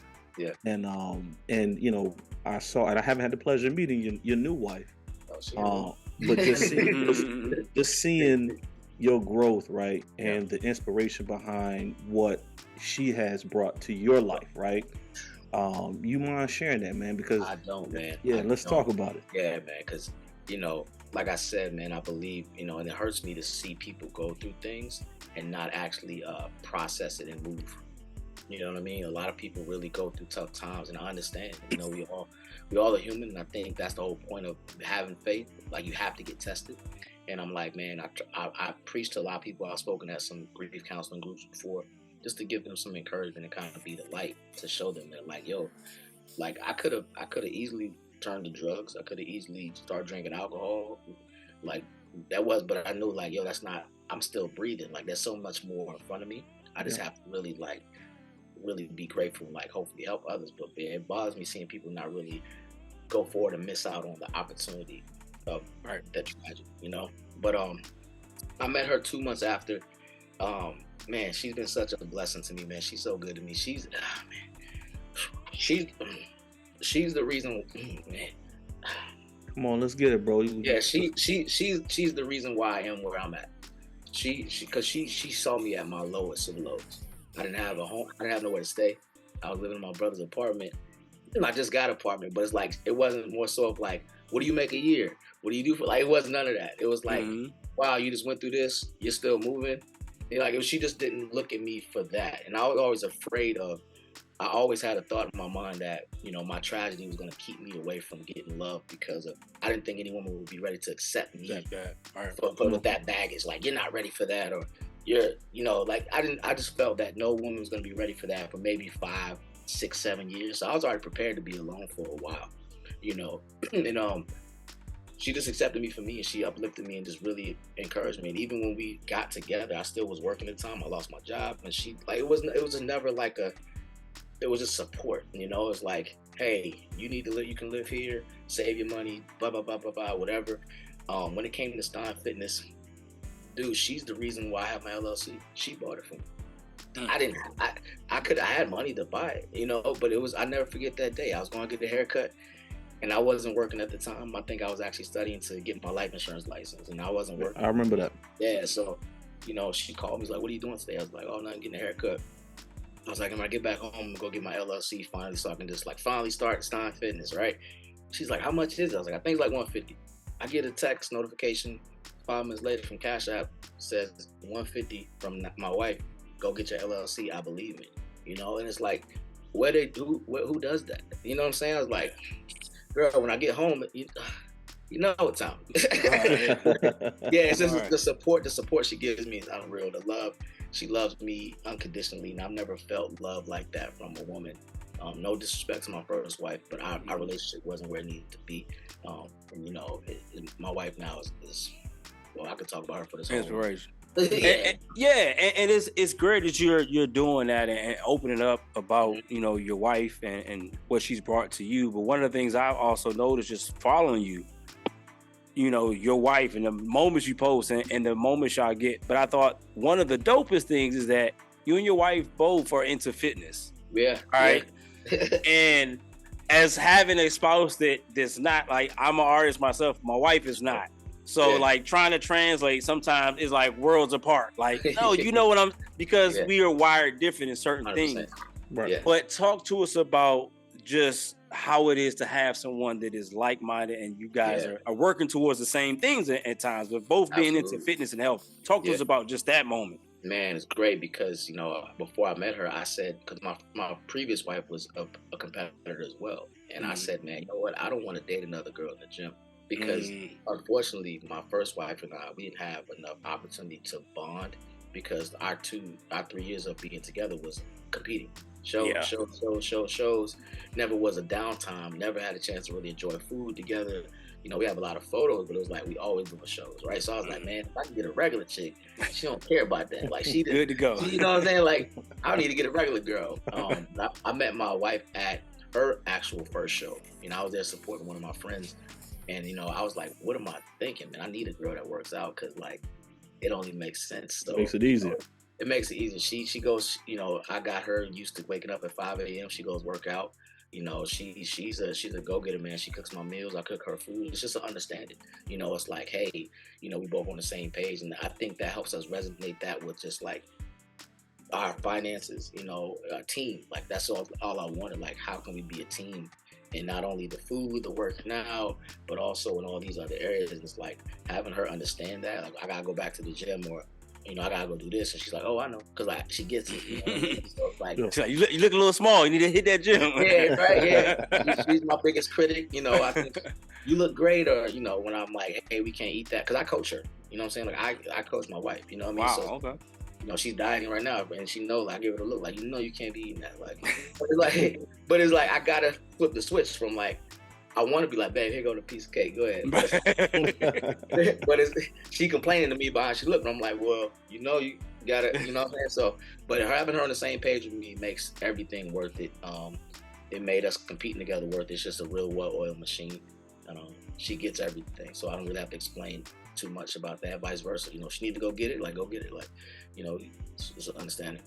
and you know I haven't had the pleasure of meeting your new wife, but just seeing your growth, right, and the inspiration behind what she has brought to your life, right. You mind sharing that, man? Because I don't, man. Yeah, let's talk about it. Yeah, man, because you know. Like I said, man, I believe, you know, and it hurts me to see people go through things and not actually process it and move. You know what I mean? A lot of people really go through tough times, and I understand. You know, we all are human, and I think that's the whole point of having faith. Like, you have to get tested. And I'm like, man, I preached to a lot of people. I've spoken at some grief counseling groups before, just to give them some encouragement and kind of be the light to show them that, like, yo, like I could have easily turned to drugs. I could have easily started drinking alcohol. Like but I knew, like, yo, that's not, I'm still breathing. Like, there's so much more in front of me. I just have to really be grateful and like hopefully help others. But it bothers me seeing people not really go forward and miss out on the opportunity of that tragedy, you know. But I met her 2 months after. Man, she's been such a blessing to me, man. She's so good to me. She's the reason, man. Come on, let's get it, bro. Yeah, she's the reason why I am where I'm at. She saw me at my lowest of lows. I didn't have a home. I didn't have nowhere to stay. I was living in my brother's apartment. And I just got an apartment, but it's like, it wasn't more so of like, what do you make a year? What do you do for, like, it wasn't none of that. It was like, wow, you just went through this. You're still moving. And like, she just didn't look at me for that. And I was always afraid of, I always had a thought in my mind that, you know, my tragedy was going to keep me away from getting love because of, I didn't think any woman would be ready to accept me with that baggage. Like, you're not ready for that, or you're, you know, like, I just felt that no woman was going to be ready for that for maybe 5, 6, 7 years. So I was already prepared to be alone for a while, you know. And she just accepted me for me, and she uplifted me and just really encouraged me. And even when we got together, I still was working at the time. I lost my job, and she, like, it was just never like it was just support, you know. It's like, hey, you need to live, you can live here, save your money, blah, blah, blah, blah, blah, whatever. When it came to Stein Fitness, dude, she's the reason why I have my LLC. She bought it for me. I had money to buy it, you know, but I never forget that day. I was going to get a haircut, and I wasn't working at the time. I think I was actually studying to get my life insurance license, and I wasn't working. I remember that. Yeah, so, you know, she called me, was like, what are you doing today? I was like, oh, nothing, getting a haircut. I was like, when I get back home, I'm gonna go get my LLC finally, so I can just like finally start Stein Fitness, right? She's like, how much is it? I was like, I think it's like $150. I get a text notification 5 minutes later from Cash App, says $150 from my wife. Go get your LLC. I believe it, you know. And it's like, who does that? You know what I'm saying? I was like, girl, when I get home, you know what time. Yeah, it's just the support she gives me is unreal. The love. She loves me unconditionally, and I've never felt love like that from a woman. No disrespect to my first wife, but our relationship wasn't where it needed to be. And you know, my wife now is well, I could talk about her for this inspiration. Yeah, and it's great that you're doing that and opening up about, you know, your wife and what she's brought to you. But one of the things I've also noticed just following you, you know, your wife and the moments you post and the moments y'all get. But I thought one of the dopest things is that you and your wife both are into fitness. Yeah. All right. Yeah. And as having a spouse that's not, like, I'm an artist myself, my wife is not. So like trying to translate sometimes is like worlds apart. Like, no, you know what because we are wired different in certain 100%. Things. Right. Yeah. But talk to us about just how it is to have someone that is like-minded and you guys are working towards the same things at times, but both being into fitness and health. Talk to us about just that moment. Man, it's great because, you know, before I met her, I said, because my previous wife was a competitor as well. And I said, man, you know what? I don't want to date another girl in the gym because unfortunately, my first wife and I, we didn't have enough opportunity to bond because our 3 years of being together was competing. Shows. Never was a downtime. Never had a chance to really enjoy food together. You know, we have a lot of photos, but it was like we always doing shows, right? So I was like, man, if I can get a regular chick, she don't care about that. Like she good to go. You know what I'm saying? Like I don't need to get a regular girl. I met my wife at her actual first show. You know, I was there supporting one of my friends, and you know, I was like, what am I thinking, man? I need a girl that works out because like it only makes sense. So makes it easier. It makes it easy. She goes, you know, I got her used to waking up at 5 a.m. She goes work out. You know, she's a go-getter, man. She cooks my meals. I cook her food. It's just an understanding. You know, it's like, hey, you know, we both on the same page. And I think that helps us resonate that with just like our finances, you know, our team. Like that's all I wanted. Like, how can we be a team? And not only the food, the working out, but also in all these other areas. It's like having her understand that. Like, I gotta go back to the gym or, you know, I gotta go do this, and she's like, "Oh, I know," because like she gets it. You know? So it's like, you look a little small. You need to hit that gym. Yeah, right. Yeah, she's my biggest critic. You know, I think you look great, or you know, when I'm like, "Hey, we can't eat that," because I coach her. You know what I'm saying? Like I coach my wife. You know what I mean? Wow. Okay. You know, she's dieting right now, and she knows. I give her a look like, you know, you can't be eating that. Like, but it's like I gotta flip the switch from like. I want to be like, babe, here go the piece of cake. Go ahead. But she complaining to me behind she look, but I'm like, well, you know, you gotta, you know what I'm saying? So, but having her on the same page with me makes everything worth it. It made us competing together worth it. It's just a real well-oiled machine. She gets everything, so I don't really have to explain too much about that. Vice versa, you know, she need to go get it, like go get it, like, you know, it's understanding.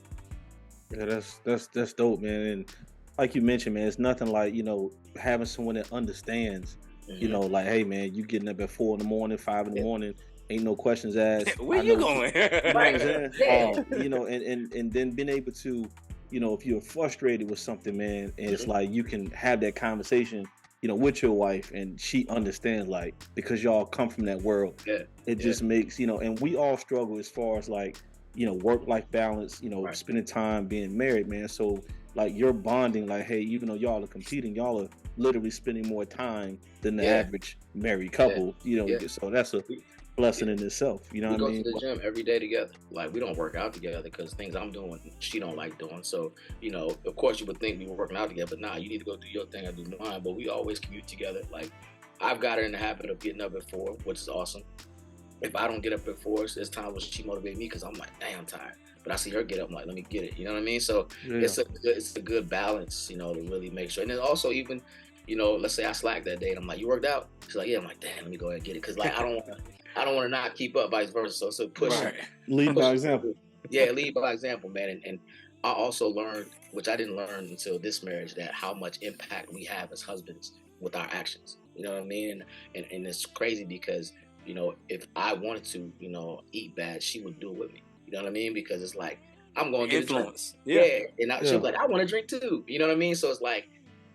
Yeah, that's dope, man. And like you mentioned, man, it's nothing like, you know, having someone that understands, you know, like, hey, man, you getting up at 4 in the morning, 5 in the morning, ain't no questions asked. Where you going? You know what I'm saying? Yeah. You know, and then being able to, you know, if you're frustrated with something, man, and it's like you can have that conversation, you know, with your wife, and she understands, like, because y'all come from that world. It just makes, you know, and we all struggle as far as like, you know, work-life balance, you know, spending time being married, man. So like you're bonding, like, hey, even though y'all are competing, y'all are literally spending more time than the average married couple, you know. So that's a blessing in itself, you know what I mean? We go to the gym every day together. Like, we don't work out together because things I'm doing, she don't like doing. So, you know, of course you would think we were working out together, but nah, you need to go do your thing, I do mine. But we always commute together. Like, I've got her in the habit of getting up at 4, which is awesome. If I don't get up at 4, there's times when she motivates me because I'm like, damn, I'm tired. But I see her get up, I'm like, let me get it. You know what I mean? So it's a good balance, you know, to really make sure. And then also even, you know, let's say I slack that day and I'm like, you worked out? She's like, yeah. I'm like, damn, let me go ahead and get it. Because like I don't want to not keep up, vice versa. So it's a push. Lead by example. Yeah, lead by example, man. And I also learned, which I didn't learn until this marriage, that how much impact we have as husbands with our actions. You know what I mean? And it's crazy because, you know, if I wanted to, you know, eat bad, she would do it with me. You know what I mean? Because it's like, I'm going to get influence. And she was like, I want to drink too. You know what I mean? So it's like,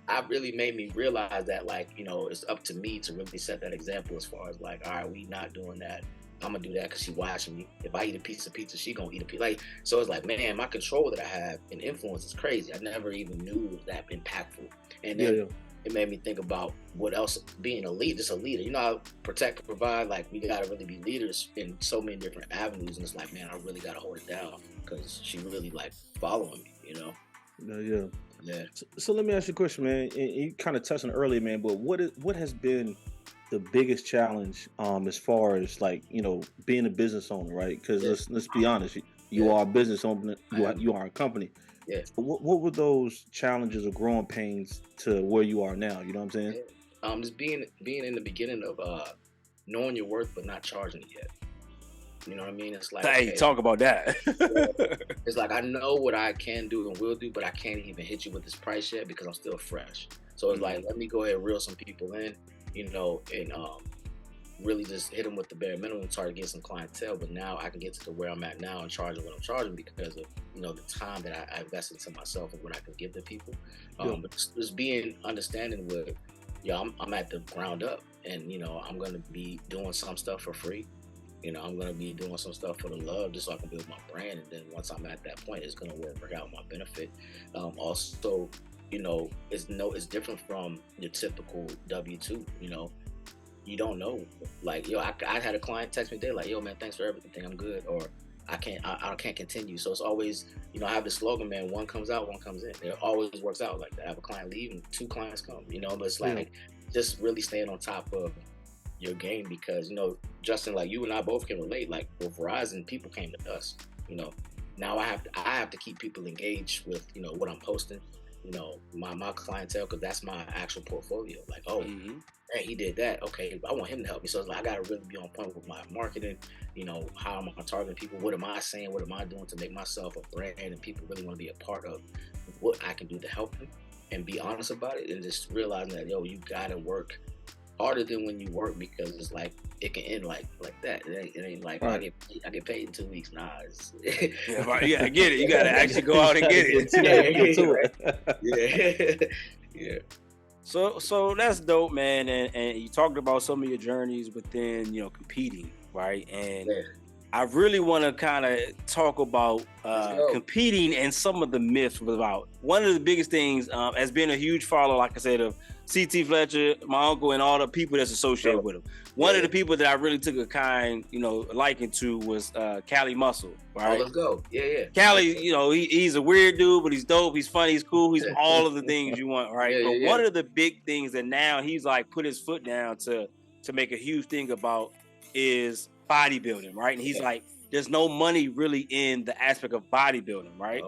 I really made me realize that, like, you know, it's up to me to really set that example as far as like, all right, we not doing that. I'm gonna do that because she watching me. If I eat a piece of pizza, she gonna eat a piece. Like, so it's like, man, my control that I have and influence is crazy. I never even knew it was that impactful. And then it made me think about what else, being a leader, just a leader. You know how protect and provide, like, we gotta really be leaders in so many different avenues. And it's like, man, I really gotta hold it down because she really like following me, you know? So let me ask you a question, man. And you kind of touched on it earlier, man, but what has been the biggest challenge as far as, like, you know, being a business owner, right? Because let's be honest, you are a business owner, you are a company. What were those challenges or growing pains to where you are now? You know what I'm saying? Just being in the beginning of knowing your worth but not charging it yet. You know what I mean? It's like, hey, talk about that. It's like, I know what I can do and will do, but I can't even hit you with this price yet because I'm still fresh. So it's like, let me go ahead and reel some people in, you know, and really just hit them with the bare minimum, try to get some clientele. But now I can get to where I'm at now and charging what I'm charging because of, you know, the time that I invested into myself and what I can give to people. But just being understanding with, I'm at the ground up, and, you know, I'm going to be doing some stuff for free. You know, I'm going to be doing some stuff for the love just so I can build my brand. And then once I'm at that point, it's going to work out my benefit. Also, you know, it's different from your typical W-2, you know. You don't know. Like, yo, I had a client text me today like, yo, man, thanks for everything. I'm good. Or I can't continue. So it's always, you know, I have this slogan, man, one comes out, one comes in. It always works out like that. I have a client leave and 2 clients come, you know. But it's like just really staying on top of your game because, you know, Justin, like, you and I both can relate. Like, with Verizon, people came to us, you know. Now I have to keep people engaged with, you know, what I'm posting, you know, my clientele, because that's my actual portfolio. Like, oh, hey, he did that. Okay, I want him to help me. So it's like, I got to really be on point with my marketing. You know, how am I targeting people? What am I saying? What am I doing to make myself a brand and people really want to be a part of what I can do to help them, and be honest about it, and just realizing that, yo, you got to work harder than when you work, because it's like it can end like that. It ain't like, I get paid in 2 weeks. Nah, it's I get it. You got to actually go out and get it. Yeah. So that's dope, man. And you talked about some of your journeys within, you know, competing, right? And I really want to kind of talk about competing and some of the myths about. One of the biggest things, as being a huge follower, like I said, of C.T. Fletcher, my uncle, and all the people that's associated with him. One of the people that I really took a kind, you know, liking to was Cali Muscle, right? Oh, let's go. Yeah. Cali, you know, he's a weird dude, but he's dope. He's funny. He's cool. He's all of the things you want, right? But one of the big things that now he's like put his foot down to make a huge thing about is bodybuilding, right? And he's like, there's no money really in the aspect of bodybuilding, right?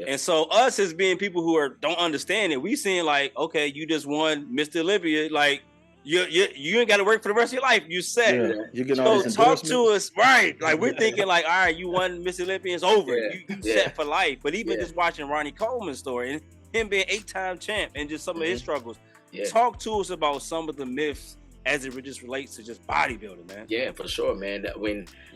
And so us as being people who don't understand it, we seeing like, okay, you just won Mr. Olympia, like, You ain't got to work for the rest of your life. You set. Yeah, you get all So these talk to endorsements. us, right? Like we're thinking, like, all right, you won Miss Olympia, it's over. Yeah, You yeah. set for life. But even Yeah. just watching Ronnie Coleman's story and him being 8-time champ and just some of his struggles. Yeah. Talk to us about some of the myths as it just relates to just bodybuilding, man. Yeah, for sure, man.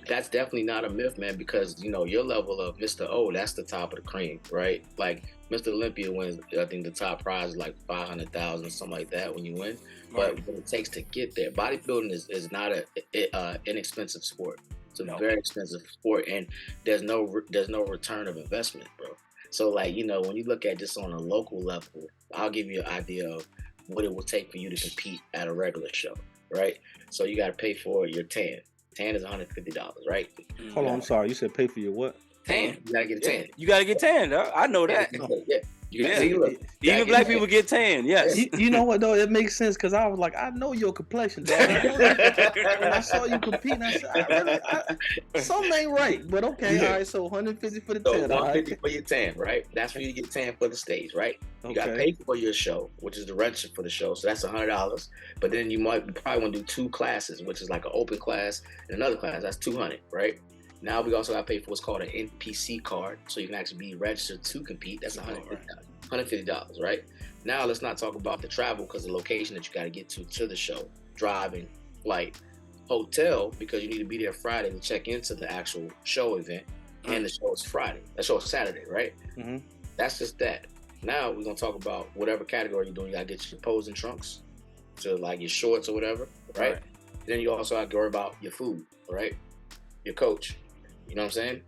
That's definitely not a myth, man, because you know your level of Mr. O, that's the top of the cream, right? Like Mr. Olympia wins, I think the top prize is like 500,000, something like that when you win. But what it takes to get there, bodybuilding is not a inexpensive sport. It's a very expensive sport, and there's no return of investment, bro. So like, you know, when you look at just on a local level, I'll give you an idea of what it will take for you to compete at a regular show, right? So you got to pay for your tan. Tan is $150, right? Hold on, I'm sorry. You said pay for your what? Tan. You got to get a tan. You got to get tan, huh? I know that. Yeah. You can see, look, Even black people get tan, yes. You know what though? It makes sense because I was like, I know your complexion, dog. When I saw you competing, I said, something ain't right. But okay, all right. So 150 for the So tan. 150 for your tan, right? That's for you to get tan for the stage, right? You got to pay for your show, which is the register for the show. So that's $100. But then you probably want to do 2 classes, which is like an open class and another class. That's $200, right? Now we also got to pay for what's called an NPC card, so you can actually be registered to compete. That's $150, right? Now let's not talk about the travel, because the location that you got to get to the show, driving, flight, hotel, because you need to be there Friday to check into the actual show event, and the show is Friday. The show is Saturday, right? Mm-hmm. That's just that. Now we're gonna talk about whatever category you're doing. You gotta get your posing trunks, to like your shorts or whatever, right? Then you also have to worry about your food, right? Your coach. You know what I'm saying?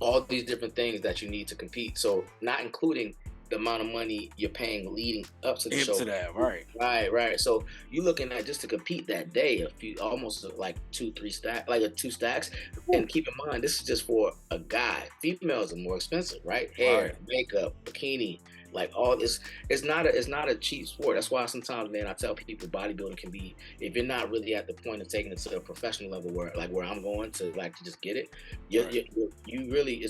All these different things that you need to compete. So not including the amount of money you're paying leading up to the show. To that, right. Right. So you're looking at, just to compete that day, almost like 2-3 stacks, like 2 stacks. And keep in mind, this is just for a guy. Females are more expensive, right? Hair, makeup, bikini, like all this. It's not a cheap sport. That's why sometimes, man, I tell people bodybuilding can be, if you're not really at the point of taking it to a professional level where I'm going to, like, to just get it, you really,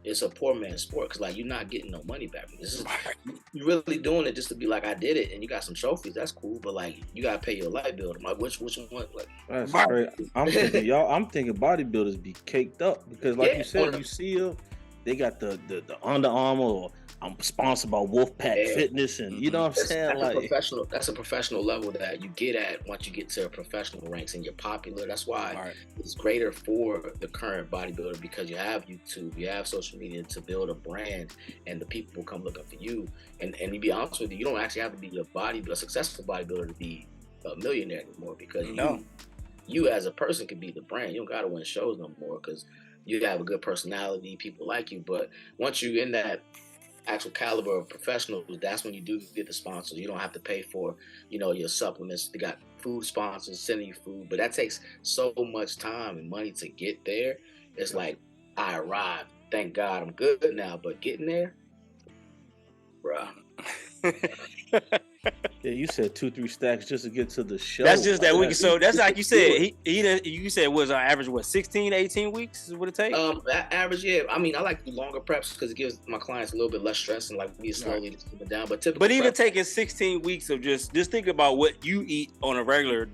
it's a poor man's sport, because like you're not getting no money back. This is, you're really doing it just to be like, I did it, and you got some trophies. That's cool, but like you gotta pay your light bill. Like which one? Like that's great. I'm thinking bodybuilders be caked up, because like you said, you see them, they got the Under Armour, or I'm sponsored by Wolfpack Fitness, and you know what I'm saying? That's a professional level that you get at once you get to professional ranks and you're popular. That's why it's greater for the current bodybuilder, because you have YouTube, you have social media to build a brand, and the people will come looking for you. And to be honest with you, you don't actually have to be a successful bodybuilder to be a millionaire anymore, because you as a person can be the brand. You don't gotta win shows no more, because you have a good personality, people like you. But once you're in that actual caliber of professionals, that's when you do get the sponsors. You don't have to pay for, your supplements. They got food sponsors sending you food, but that takes so much time and money to get there. It's like, I arrived, thank God I'm good now, but getting there, bruh. Yeah, you said 2-3 stacks just to get to the show. That's just that week. So that's like you said. You said was on average 16, 18 weeks is what it takes. Average, yeah. I mean, I like to do longer preps because it gives my clients a little bit less stress, and like we slowly just keep it down. But typically, even taking 16 weeks of just think about what you eat on a regular,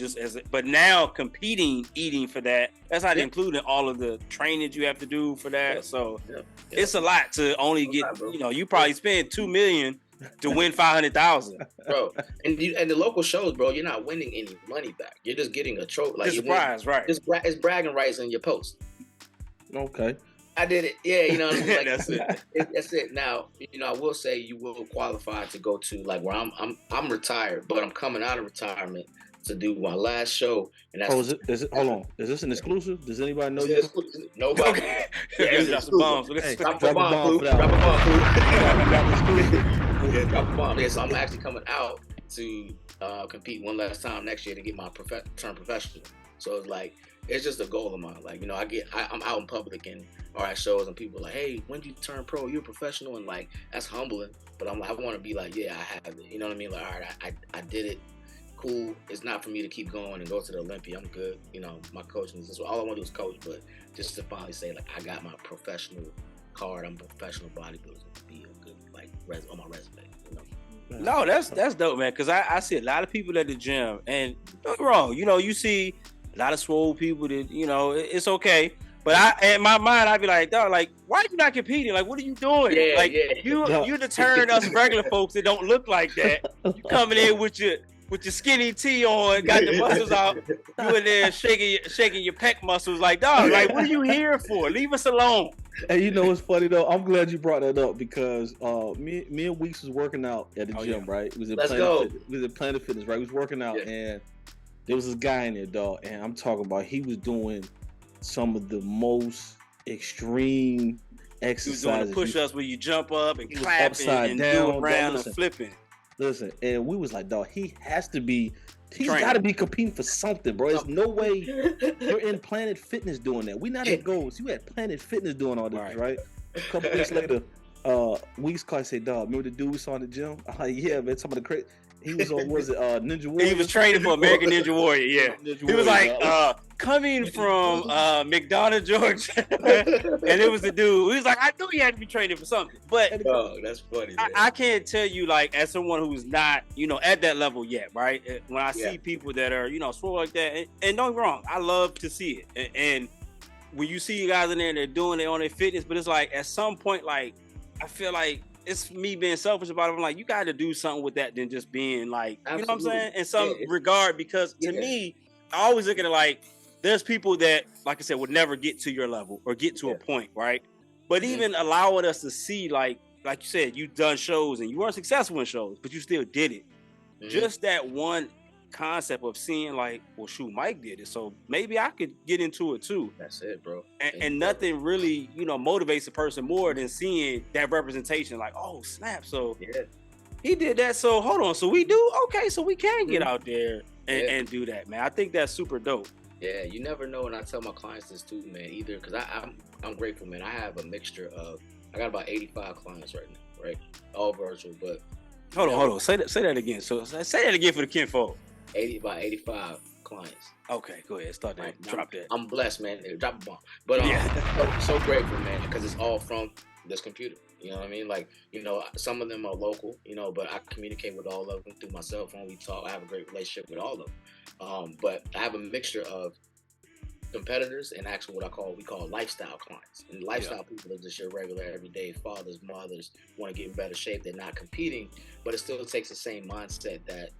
but now competing, eating for that. That's not including all of the training you have to do for that. So it's a lot to only get. You probably spend $2 million to win 500,000, bro. And the local shows, bro, you're not winning any money back. You're just getting a trophy. Like, it's a prize, right? It's bragging rights in your post. Okay. I did it. Yeah, you know what I mean? Like, that's it. That's it. Now, I will say you will qualify to go to, like, where I'm retired, but I'm coming out of retirement to do my last show. And that's hold on. Is this an exclusive? Does anybody know you? Nobody. Okay. Drop some bombs. Drop a bomb, Drop a bomb. Drop a bomb. Yeah, so I'm actually coming out to compete one last time next year to get my turn professional. So it's like, it's just a goal of mine. Like, I'm out in public and at shows, and people are like, hey, when do you turn pro? You're a professional, and like, that's humbling. But I want to be like, yeah, I have it. You know what I mean? Like, all right, I did it. Cool. It's not for me to keep going and go to the Olympia. I'm good. My coaching is all I want to do is coach, but just to finally say, like, I got my professional card. I'm a professional bodybuilder to be a good, like, on my resume. No, that's dope, man. Because I see a lot of people at the gym, and don't get me wrong, you see a lot of swole people that it's okay. But in my mind, I'd be like, dog, like, why are you not competing? Like, what are you doing? Yeah, like, yeah. you deterring us regular folks that don't look like that. You coming in with your skinny tee on, got the muscles out. You in there shaking your pec muscles. Like, dog, like, what are you here for? Leave us alone. And you know what's funny though? I'm glad you brought that up because me and Weeks was working out at the gym, right? It was at Planet Fitness, right? We was working out and there was this guy in there, dog, and I'm talking about he was doing some of the most extreme exercises. He was doing the push-ups where you jump up and clap and do it around and flipping. Listen, and we was like, dog, he's got to be competing for something, bro. There's no way you're in Planet Fitness doing that. We not at Goals. You at Planet Fitness doing all this, right? A couple days later, Weeks called and said, dog, remember the dude we saw in the gym? I'm like, yeah, man, some of the crazy. He was on, Ninja Warrior? He was training for American Ninja Warrior, yeah. He was like, coming from McDonough, Georgia. And it was the dude. He was like, I knew he had to be training for something. But that's funny. I can't tell you, like, as someone who's not, at that level yet, right? When I see people that are, swole like that, and don't get me wrong, I love to see it. And when you see you guys in there and they're doing it on their fitness, but it's like, at some point, like, I feel like it's me being selfish about it. I'm like, you got to do something with that than just being like, you know what I'm saying? In some regard, because to me, I always look at it like, there's people that, like I said, would never get to your level or get to a point, right? But even allowing us to see, like you said, you've done shows and you weren't successful in shows, but you still did it. Just that one concept of seeing like, well, shoot, Mike did it, so maybe I could get into it too. That's it, bro. And nothing really, motivates a person more than seeing that representation. Like, oh snap, so he did that. So hold on, so we do okay, so we can get out there and do that, man. I think that's super dope. Yeah, you never know, and I tell my clients this too, man. Either because I'm grateful, man. I have a mixture of I got about 85 clients right now, right? All virtual, but hold on. Say that again. So say that again for the kinfolk. About 85 clients. Okay, go ahead. Start that. Drop that. I'm blessed, man. Drop a bomb. But I'm so grateful, man, because it's all from this computer. You know what I mean? Like, some of them are local, but I communicate with all of them through my cell phone. We talk. I have a great relationship with all of them. But I have a mixture of competitors and actually what we call lifestyle clients. And lifestyle people are just your regular everyday fathers, mothers, want to get in better shape. They're not competing, but it still takes the same mindset that,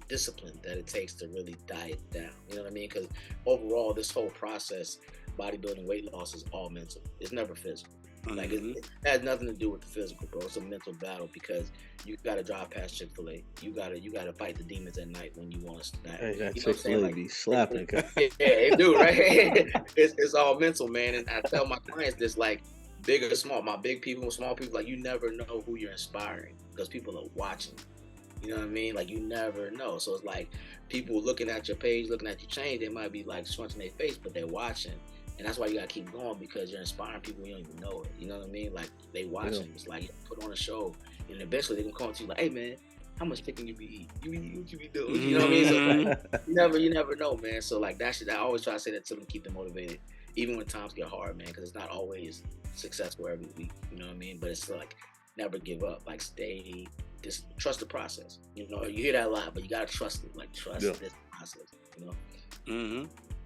discipline that it takes to really diet down. You know what I mean? Because overall, this whole process, bodybuilding, weight loss is all mental. It's never physical. Like it has nothing to do with the physical, bro. It's a mental battle because you gotta drive past Chick-fil-A. You gotta fight the demons at night when you want to snack. Hey, that Chick-fil-A be slapping. Yeah, it do, right? it's all mental, man. And I tell my clients this, like, big or small, my big people, small people, like, you never know who you're inspiring because people are watching. You know what I mean? Like, you never know. So it's like people looking at your page, looking at your change, they might be like scrunching their face, but they're watching. And that's why you gotta keep going because you're inspiring people you don't even know it. You know what I mean? Like, they watching. It's like you put on a show, and eventually they're gonna come to you like, "Hey, man, how much chicken you be eating? What you be doing?" You know what I mean? So like, you never know, man. So like that shit, I always try to say that to them, keep them motivated, even when times get hard, man, because it's not always successful every week. You know what I mean? But it's like never give up. Like, just trust the process. You hear that a lot, but you gotta trust it. Like, trust this process.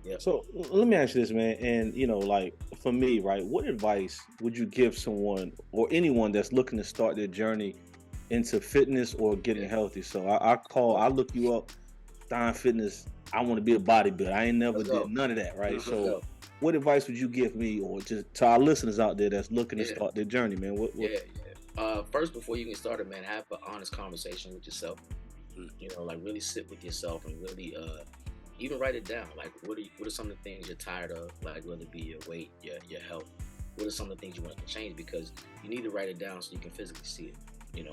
Yep. So let me ask you this, man. And like for me, right? What advice would you give someone or anyone that's looking to start their journey into fitness or getting healthy? So I look you up, Stein Fitness. I want to be a bodybuilder. I ain't never did none of that, right? So what advice would you give me or just to our listeners out there that's looking to start their journey, man? What? First, before you get started, man, have an honest conversation with yourself. Like really sit with yourself and really even write it down. Like, what are some of the things you're tired of? Like, whether it be your weight, your health. What are some of the things you want to change? Because you need to write it down so you can physically see it.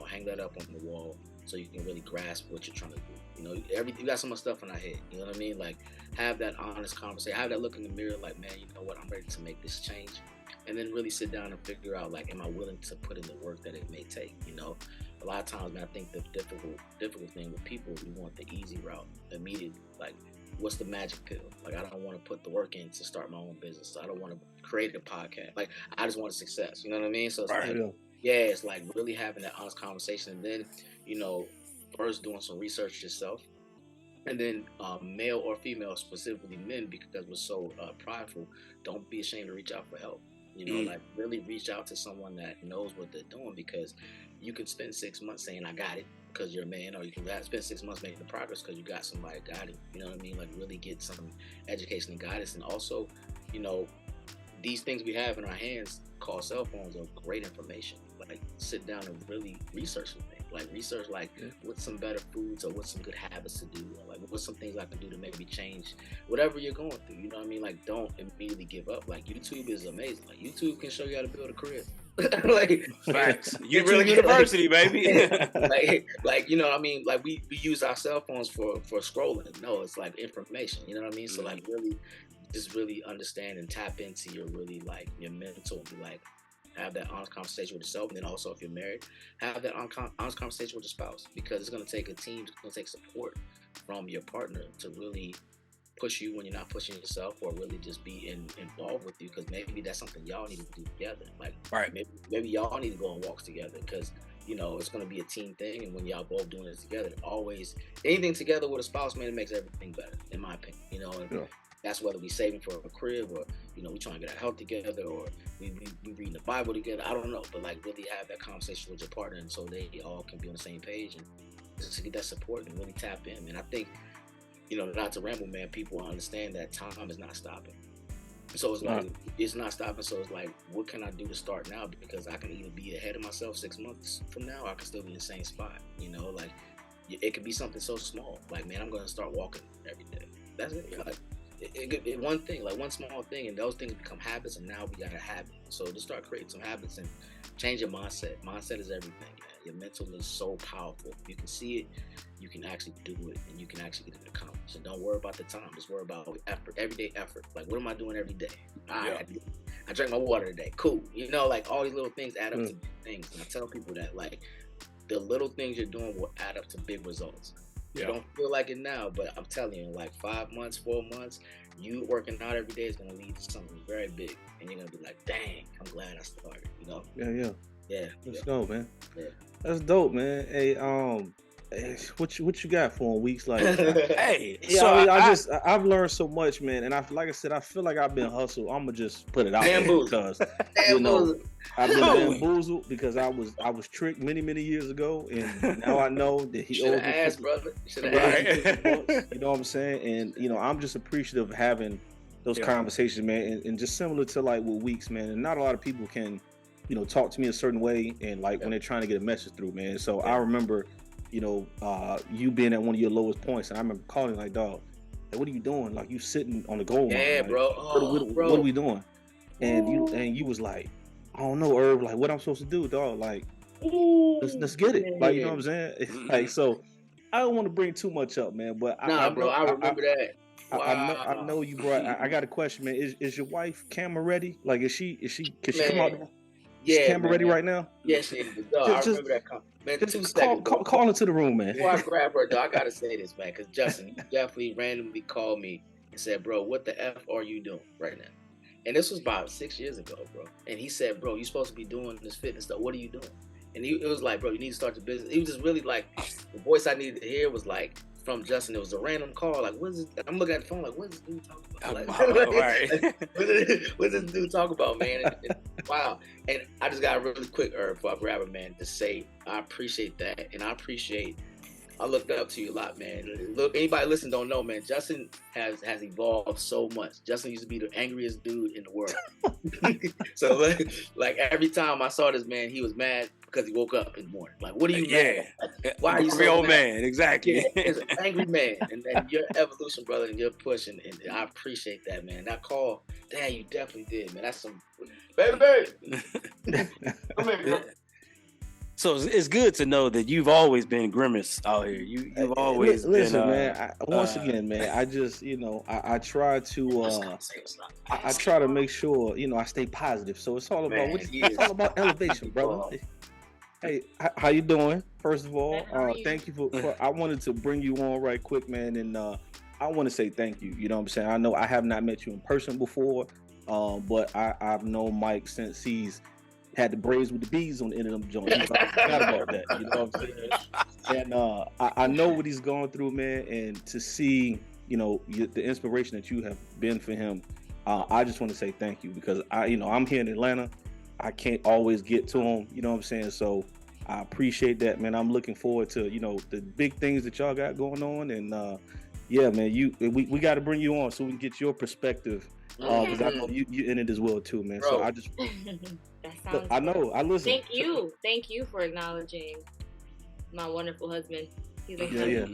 Hang that up on the wall so you can really grasp what you're trying to do. You got so much stuff in our head. You know what I mean? Like, have that honest conversation. Have that look in the mirror. Like, man, you know what? I'm ready to make this change. And then really sit down and figure out, like, am I willing to put in the work that it may take? A lot of times, man, I think the difficult thing with people, we want the easy route, immediate. Like, what's the magic pill? Like, I don't want to put the work in to start my own business. So I don't want to create a podcast. Like, I just want success. You know what I mean? So it's it's like really having that honest conversation. And then, first doing some research yourself. And then male or female, specifically men, because we're so prideful, don't be ashamed to reach out for help. You know, like really reach out to someone that knows what they're doing, because you can spend 6 months saying I got it because you're a man, or you can spend 6 months making progress because you got somebody that got it. You know what I mean? Like really get some education and guidance. And also, you know, these things we have in our hands called cell phones are great information. Like sit down and really research something. Like research like what's some better foods, or what's some good habits to do, or like what's some things I can do to maybe change whatever you're going through. You know what I mean? Like don't immediately give up. Like YouTube is amazing. Like YouTube can show you how to build a career. Like facts. YouTube University, baby. like you know what I mean? Like we use our cell phones for scrolling. No, it's like information. You know what I mean? So like really just really understand and tap into your really like your mental and be like, have that honest conversation with yourself. And then also if you're married, have that honest conversation with your spouse, because it's going to take a team, it's going to take support from your partner to really push you when you're not pushing yourself, or really just be involved with you, because maybe that's something y'all need to do together. Like maybe y'all need to go on walks together, because you know it's going to be a team thing, and when y'all both doing it together, always anything together with a spouse, man, it makes everything better, in my opinion. You know, and that's whether we saving for a crib, or you know we trying to get our health together, or we reading the Bible together. I don't know, but like really have that conversation with your partner, and so they all can be on the same page, and just to get that support and really tap in. And I think, you know, not to ramble, man, people understand that time is not stopping. So it's like it's not stopping. So it's like, what can I do to start now? Because I can either be ahead of myself 6 months from now, or I can still be in the same spot. You know, like it could be something so small. Like, man, I'm going to start walking every day. That's it. Like, it one thing, like one small thing, and those things become habits, and now we got a habit. So just start creating some habits and change your mindset. Mindset is everything, man. Your mental is so powerful. You can see it, you can actually do it, and you can actually get it accomplished. And don't worry about the time. Just worry about effort, everyday effort. Like, what am I doing every day? I drank my water today. Cool. You know, like all these little things add up to big things. And I tell people that, like, the little things you're doing will add up to big results. You don't feel like it now, but I'm telling you, in like 5 months, 4 months, you working out every day is going to lead to something very big. And you're going to be like, dang, I'm glad I started, you know? Yeah. Let's go, man. Yeah. That's dope, man. Hey, what you got for weeks like? Hey, so I've learned so much, man, and like I said, I feel like I've been hustled. I'm gonna just put it out there because you know I've been bamboozled, because I was tricked many years ago, and now I know that he owes me. Asked, brother. You know what I'm saying? And you know, I'm just appreciative of having those conversations, man, and just similar to like with Weeks, man. And not a lot of people can, you know, talk to me a certain way, and like when they're trying to get a message through, man. So I remember, you know, you being at one of your lowest points, and I remember calling like, dog, hey, what are you doing? Like, you sitting on the goal line. Yeah, like, bro. What are we doing? And you was like, I don't know, Herb, like what I'm supposed to do, dog. Like, let's get it. Like, you know what I'm saying? Like, so I don't want to bring too much up, man, but I remember that. Wow. I know you brought. I got a question, man. Is your wife camera ready? Like, can she come out? Yeah, camera ready right now? Yes, she is. I remember that comment. Man, just 2 seconds. Call into the room, man. Before I grab her, though, I gotta say this, man, because Justin, you definitely randomly called me and said, bro, what the F are you doing right now? And this was about 6 years ago, bro. And he said, bro, you're supposed to be doing this fitness stuff. What are you doing? And it was like, bro, you need to start your business. He was just really like, the voice I needed to hear was like, from Justin. It was a random call. Like, what is this? I'm looking at the phone like, what is this dude talking about? Like, what is this dude talking about, man? Wow. And I just got a really quick before I grab it, man, to say I appreciate that. And I looked up to you a lot, man. Look, anybody listen don't know, man, Justin has evolved so much. Justin used to be the angriest dude in the world. So like every time I saw this man, he was mad because he woke up in the morning. Like, what are you mad? Like, why are you so old mad? Man? Exactly. Yeah, it's an angry man, and your evolution, brother, and your pushing, and I appreciate that, man. That call, damn, you definitely did, man. That's some baby. Come here, bro. So it's good to know that you've always been Grimace out here. You've always listen, been, man. Once again, man, I just, you know, I try to I try to make sure, you know, I stay positive. So it's all about it's all about elevation, brother. Hey, how you doing? First of all, thank you for I wanted to bring you on right quick, man, and I want to say thank you. You know what I'm saying? I know I have not met you in person before, but I've known Mike since he's had the braids with the bees on the end of them joints. He probably forgot about that. You know what I'm saying? And I know what he's going through, man. And to see, the inspiration that you have been for him, I just want to say thank you, because I'm here in Atlanta. I can't always get to him. You know what I'm saying? So I appreciate that, man. I'm looking forward to, the big things that y'all got going on. And yeah, man, we got to bring you on so we can get your perspective. Because I know you in it as well too, man. Bro. So I just that sounds I know. I listen. Thank you for acknowledging my wonderful husband. He's like, yeah.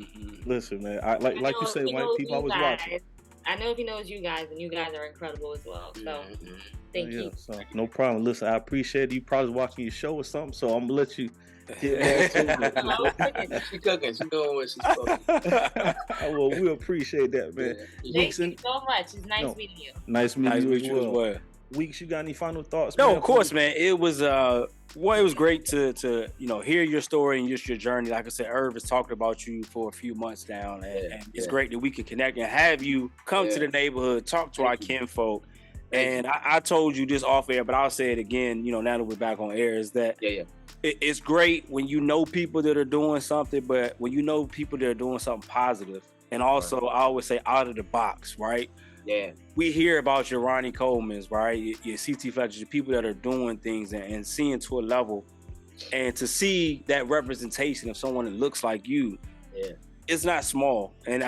Listen, man. Like you say, white people always watching. I know if he knows you guys, and you guys are incredible as well. So thank you. So no problem. Listen, I appreciate it. You probably watching your show or something, so I'm gonna let you get back to it. She cooking. She doing what she's cooking. Well, we appreciate that, man. Thank you so much. It's nice meeting you. Nice meeting you as well. Weeks, you got any final thoughts? No, man? Of course, man. It was it was great to hear your story and just your journey. Like I said, Irv has talked about you for a few months now, and it's great that we can connect and have you come to the neighborhood, talk to our kinfolk. And I told you this off air, but I'll say it again. Now that we're back on air, is that it's great when you know people that are doing something, but when you know people that are doing something positive, and also I always say out of the box, right? Yeah. We hear about your Ronnie Coleman's, right? Your CT Fletcher's, people that are doing things and seeing to a level, and to see that representation of someone that looks like you, it's not small. And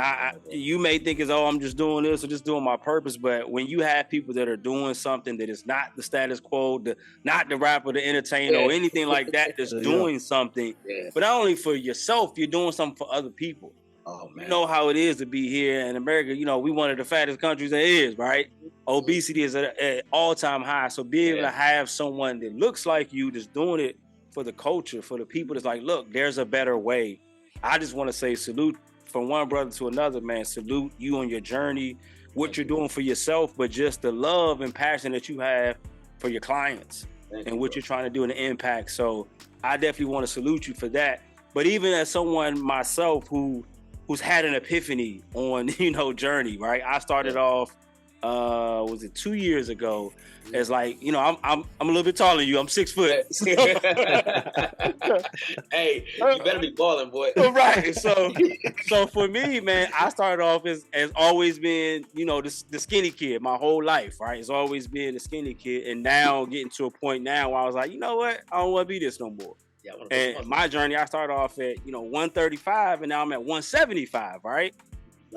you may think I'm just doing this or just doing my purpose, but when you have people that are doing something that is not the status quo, not the rapper, the entertainer, or anything like that, that's doing something, but not only for yourself, you're doing something for other people. Oh, man. You know how it is to be here in America. We one of the fattest countries there is, right? Obesity is at an all-time high. So being able to have someone that looks like you that's doing it for the culture, for the people that's like, look, there's a better way. I just want to say salute from one brother to another, man. Salute you on your journey, what you're doing for yourself, but just the love and passion that you have for your clients and what you're trying to do and the impact. So I definitely want to salute you for that. But even as someone myself who's had an epiphany on, journey, right? I started off, was it 2 years ago? As like, I'm a little bit taller than you. I'm 6 foot. Hey, you better be balling, boy. Right. So for me, man, I started off as always been, the skinny kid my whole life, right? It's always been the skinny kid, and now getting to a point now where I was like, you know what? I don't want to be this no more. Yeah, and my journey, I started off at 135, and now I'm at 175, right?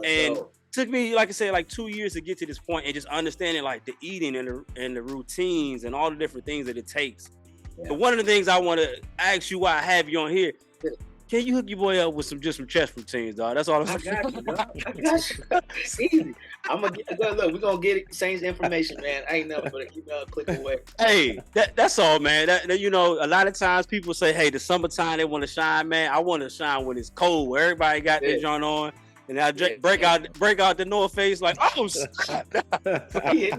And took me, like I said, like 2 years to get to this point, and just understanding like the eating and the routines and all the different things that it takes. Yeah. But one of the things I want to ask you, why I have you on here, can you hook your boy up with some chest routines, dog? That's all I'm saying. I got you. It's easy. I'm gonna look. We're gonna get it. Same information, man. I ain't never gonna click away. Hey, that's all, man. That, a lot of times people say, hey, the summertime they want to shine, man. I want to shine when it's cold, where everybody got their joint on. And I break out the North Face like, oh,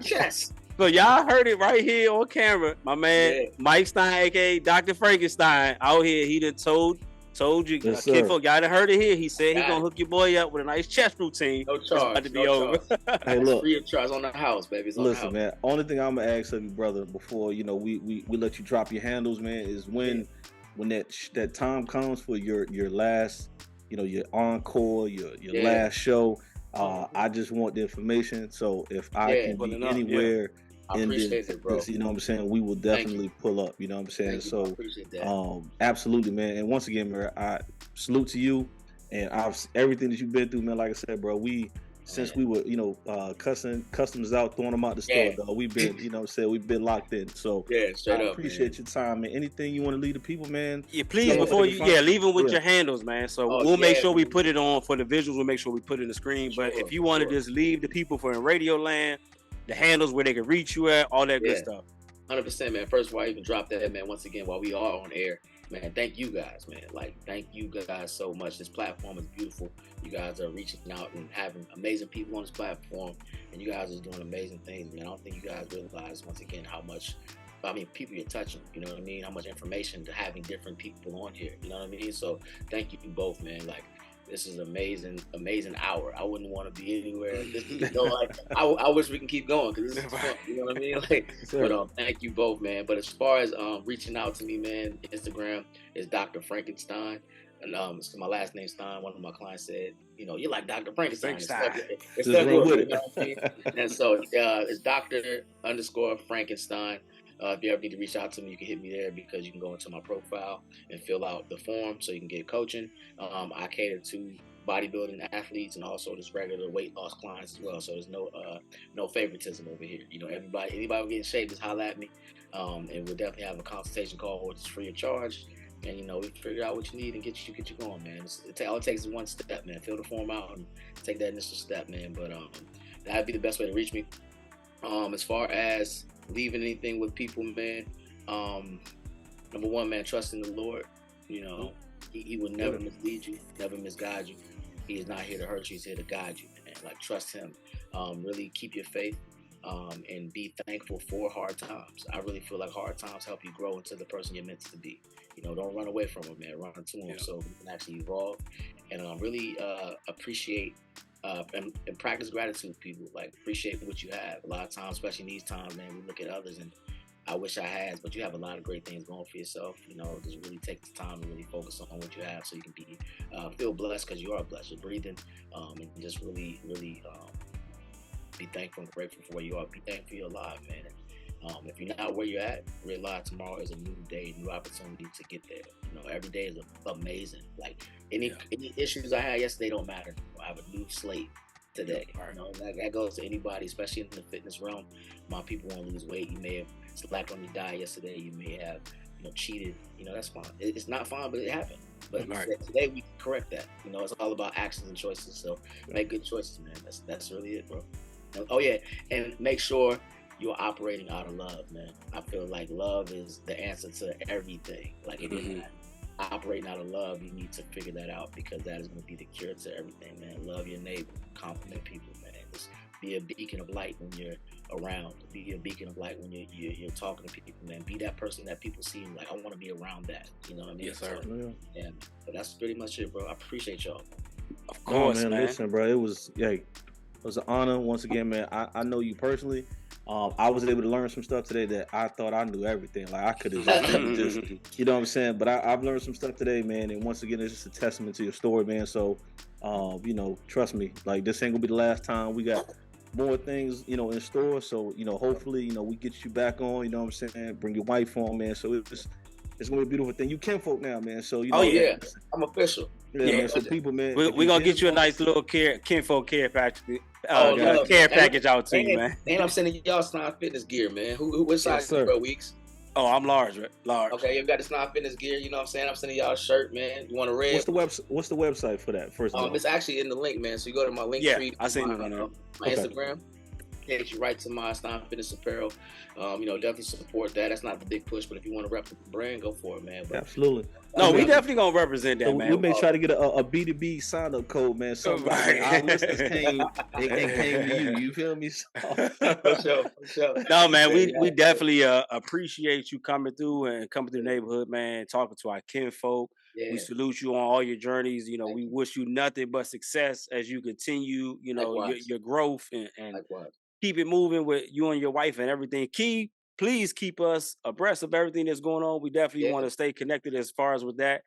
chest. So y'all heard it right here on camera. My man Mike Stein, aka Dr. Frankenstein, out here. He done told you, kinfolk, y'all done heard it here. He said he gonna hook your boy up with a nice chest routine. No charge. It's about to be over. Hey, look, free of charge on the house, baby. Listen, man. Only thing I'm gonna ask of you, brother, before we let you drop your handles, man, is when that time comes for your last. Your encore, your last show. I just want the information. So if I can be anywhere in this, you know what I'm saying, we will definitely pull up. You know what I'm saying? So, appreciate that. Absolutely, man. And once again, man, I salute to you and everything that you've been through, man. Like I said, bro, since we were, customs out, throwing them out the store, though, we've been, we've been locked in. So I appreciate your time, man. Anything you want to leave the people, man? Yeah, please, before you, leave them with your handles, man. So we'll make sure we put it on for the visuals. We'll make sure we put it in the screen. But if you want to just leave the people for in Radio Land, the handles where they can reach you at, all that good stuff. 100%, man. First of all, I even dropped that, man, once again, while we are on air. Man, thank you guys, man. Like, thank you guys so much. This platform is beautiful. You guys are reaching out and having amazing people on this platform, and you guys are doing amazing things, man. I don't think you guys realize, once again, how much, people you're touching, you know what I mean? How much information to having different people on here, you know what I mean? So thank you both, man. Like, This is amazing hour. I wouldn't want to be anywhere. I wish we can keep going because this is fun. You know what I mean? But thank you both, man. But as far as reaching out to me, man, Instagram is Dr. Frankenstein. And it's my last name Stein. One of my clients said, you're like Dr. Frankenstein. It's stuck with it. You know what I mean? And so it's Dr._Frankenstein. If you ever need to reach out to me, you can hit me there because you can go into my profile and fill out the form so you can get coaching. I cater to bodybuilding athletes and also just regular weight loss clients as well. So there's no favoritism over here. Anybody who get in shape, just holler at me. And we'll definitely have a consultation call, which is free of charge. And we figure out what you need and get you going, man. All it takes is one step, man. Fill the form out and take that initial step, man. But that'd be the best way to reach me. As far as leaving anything with people, man, number one, man, trust in the Lord. He will never mislead you, never misguide you. He is not here to hurt you. He's here to guide you, man. Trust him. Really keep your faith. And be thankful for hard times. I really feel like hard times help you grow into the person you're meant to be. Don't run away from them, man. Run to them so you can actually evolve. And really appreciate and practice gratitude, people. Appreciate what you have. A lot of times, especially in these times, man, we look at others and I wish I had, but you have a lot of great things going for yourself. Just really take the time to really focus on what you have so you can be feel blessed because you are blessed. You're breathing, and just really, really be thankful and grateful for where you are. Be thankful you're alive, man. If you're not where you're at, realize tomorrow is a new day, new opportunity to get there. Every day is amazing. Any issues I had yesterday don't matter. I have a new slate today. That goes to anybody, especially in the fitness realm. My people want to lose weight. You may have slacked on your diet yesterday. You may have cheated. That's fine. It's not fine, but it happened. But today we correct that. It's all about actions and choices. So make good choices, man. That's really it, bro. Oh yeah, and make sure you're operating out of love, man. I feel like love is the answer to everything. If you're not operating out of love, you need to figure that out because that is going to be the cure to everything, man. Love your neighbor, compliment people, man. Just be a beacon of light when you're around. Be a beacon of light when you're talking to people, man. Be that person that people see and I want to be around that. You know what I mean? Yes, sir. Yeah. But that's pretty much it, bro. I appreciate y'all. Of course, man. Listen, bro, it was an honor once again, man. I know you personally. I was able to learn some stuff today that I thought I knew everything. I could have just, you know what I'm saying? But I've learned some stuff today, man. And once again, it's just a testament to your story, man. So, trust me, this ain't gonna be the last time. We got more things, in store. So, hopefully, we get you back on. You know what I'm saying? Bring your wife on, man. So it's gonna be a beautiful thing. You kinfolk now, man. So I'm official. Yeah, man. So people, man, we're gonna get you a nice little kinfolk care package. Package out to you, man. And I'm sending y'all Stein Fitness gear, man. What size is bro, Weeks? Oh, I'm large, right? Large. Okay, you got the Stein Fitness gear. You know what I'm saying? I'm sending y'all a shirt, man. You want a red? What's the website for that? First of all, it's actually in the link, man. So you go to my link tree. I seen it on there. My Instagram. Get you right to my Stein Fitness apparel. Definitely support that. That's not the big push, but if you want to rep the brand, go for it, man. But, absolutely. No, we definitely gonna represent that, man. We may try to get a B2B sign-up code, man. So our listeners came to you. You feel me? For sure. No, man, we definitely appreciate you coming through the neighborhood, man. Talking to our kinfolk. Yeah. We salute you on all your journeys. We wish you nothing but success as you continue, your growth and keep it moving with you and your wife and everything. Please keep us abreast of everything that's going on. We definitely want to stay connected as far as with that.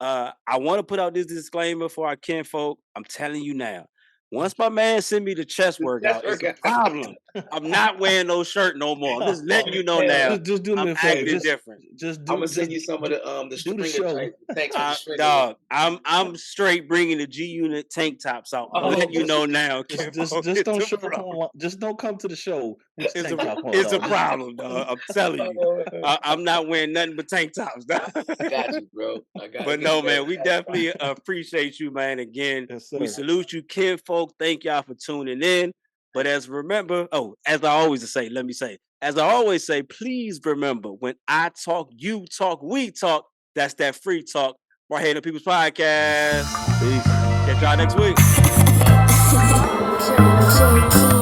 I want to put out this disclaimer for our kinfolk. I'm telling you now. Once my man send me the chest workout, it's a problem. I'm not wearing no shirt no more. I'm just letting you know now. Just do me a favor. Different. I'm gonna send you some of the stringer tank dog. I'm straight bringing the G Unit tank tops out. I'm letting you know now. Just don't show up. Just don't come to the show. It's a problem, dog. I'm telling you. I'm not wearing nothing but tank tops, dog. I got you, bro. But no, man, we definitely appreciate you, man. Again, we salute you, kinfolk. Thank y'all for tuning in. But as I always say, please remember, when I talk, you talk, we talk, that's that free talk right here in the People's Podcast. Peace. Catch y'all next week.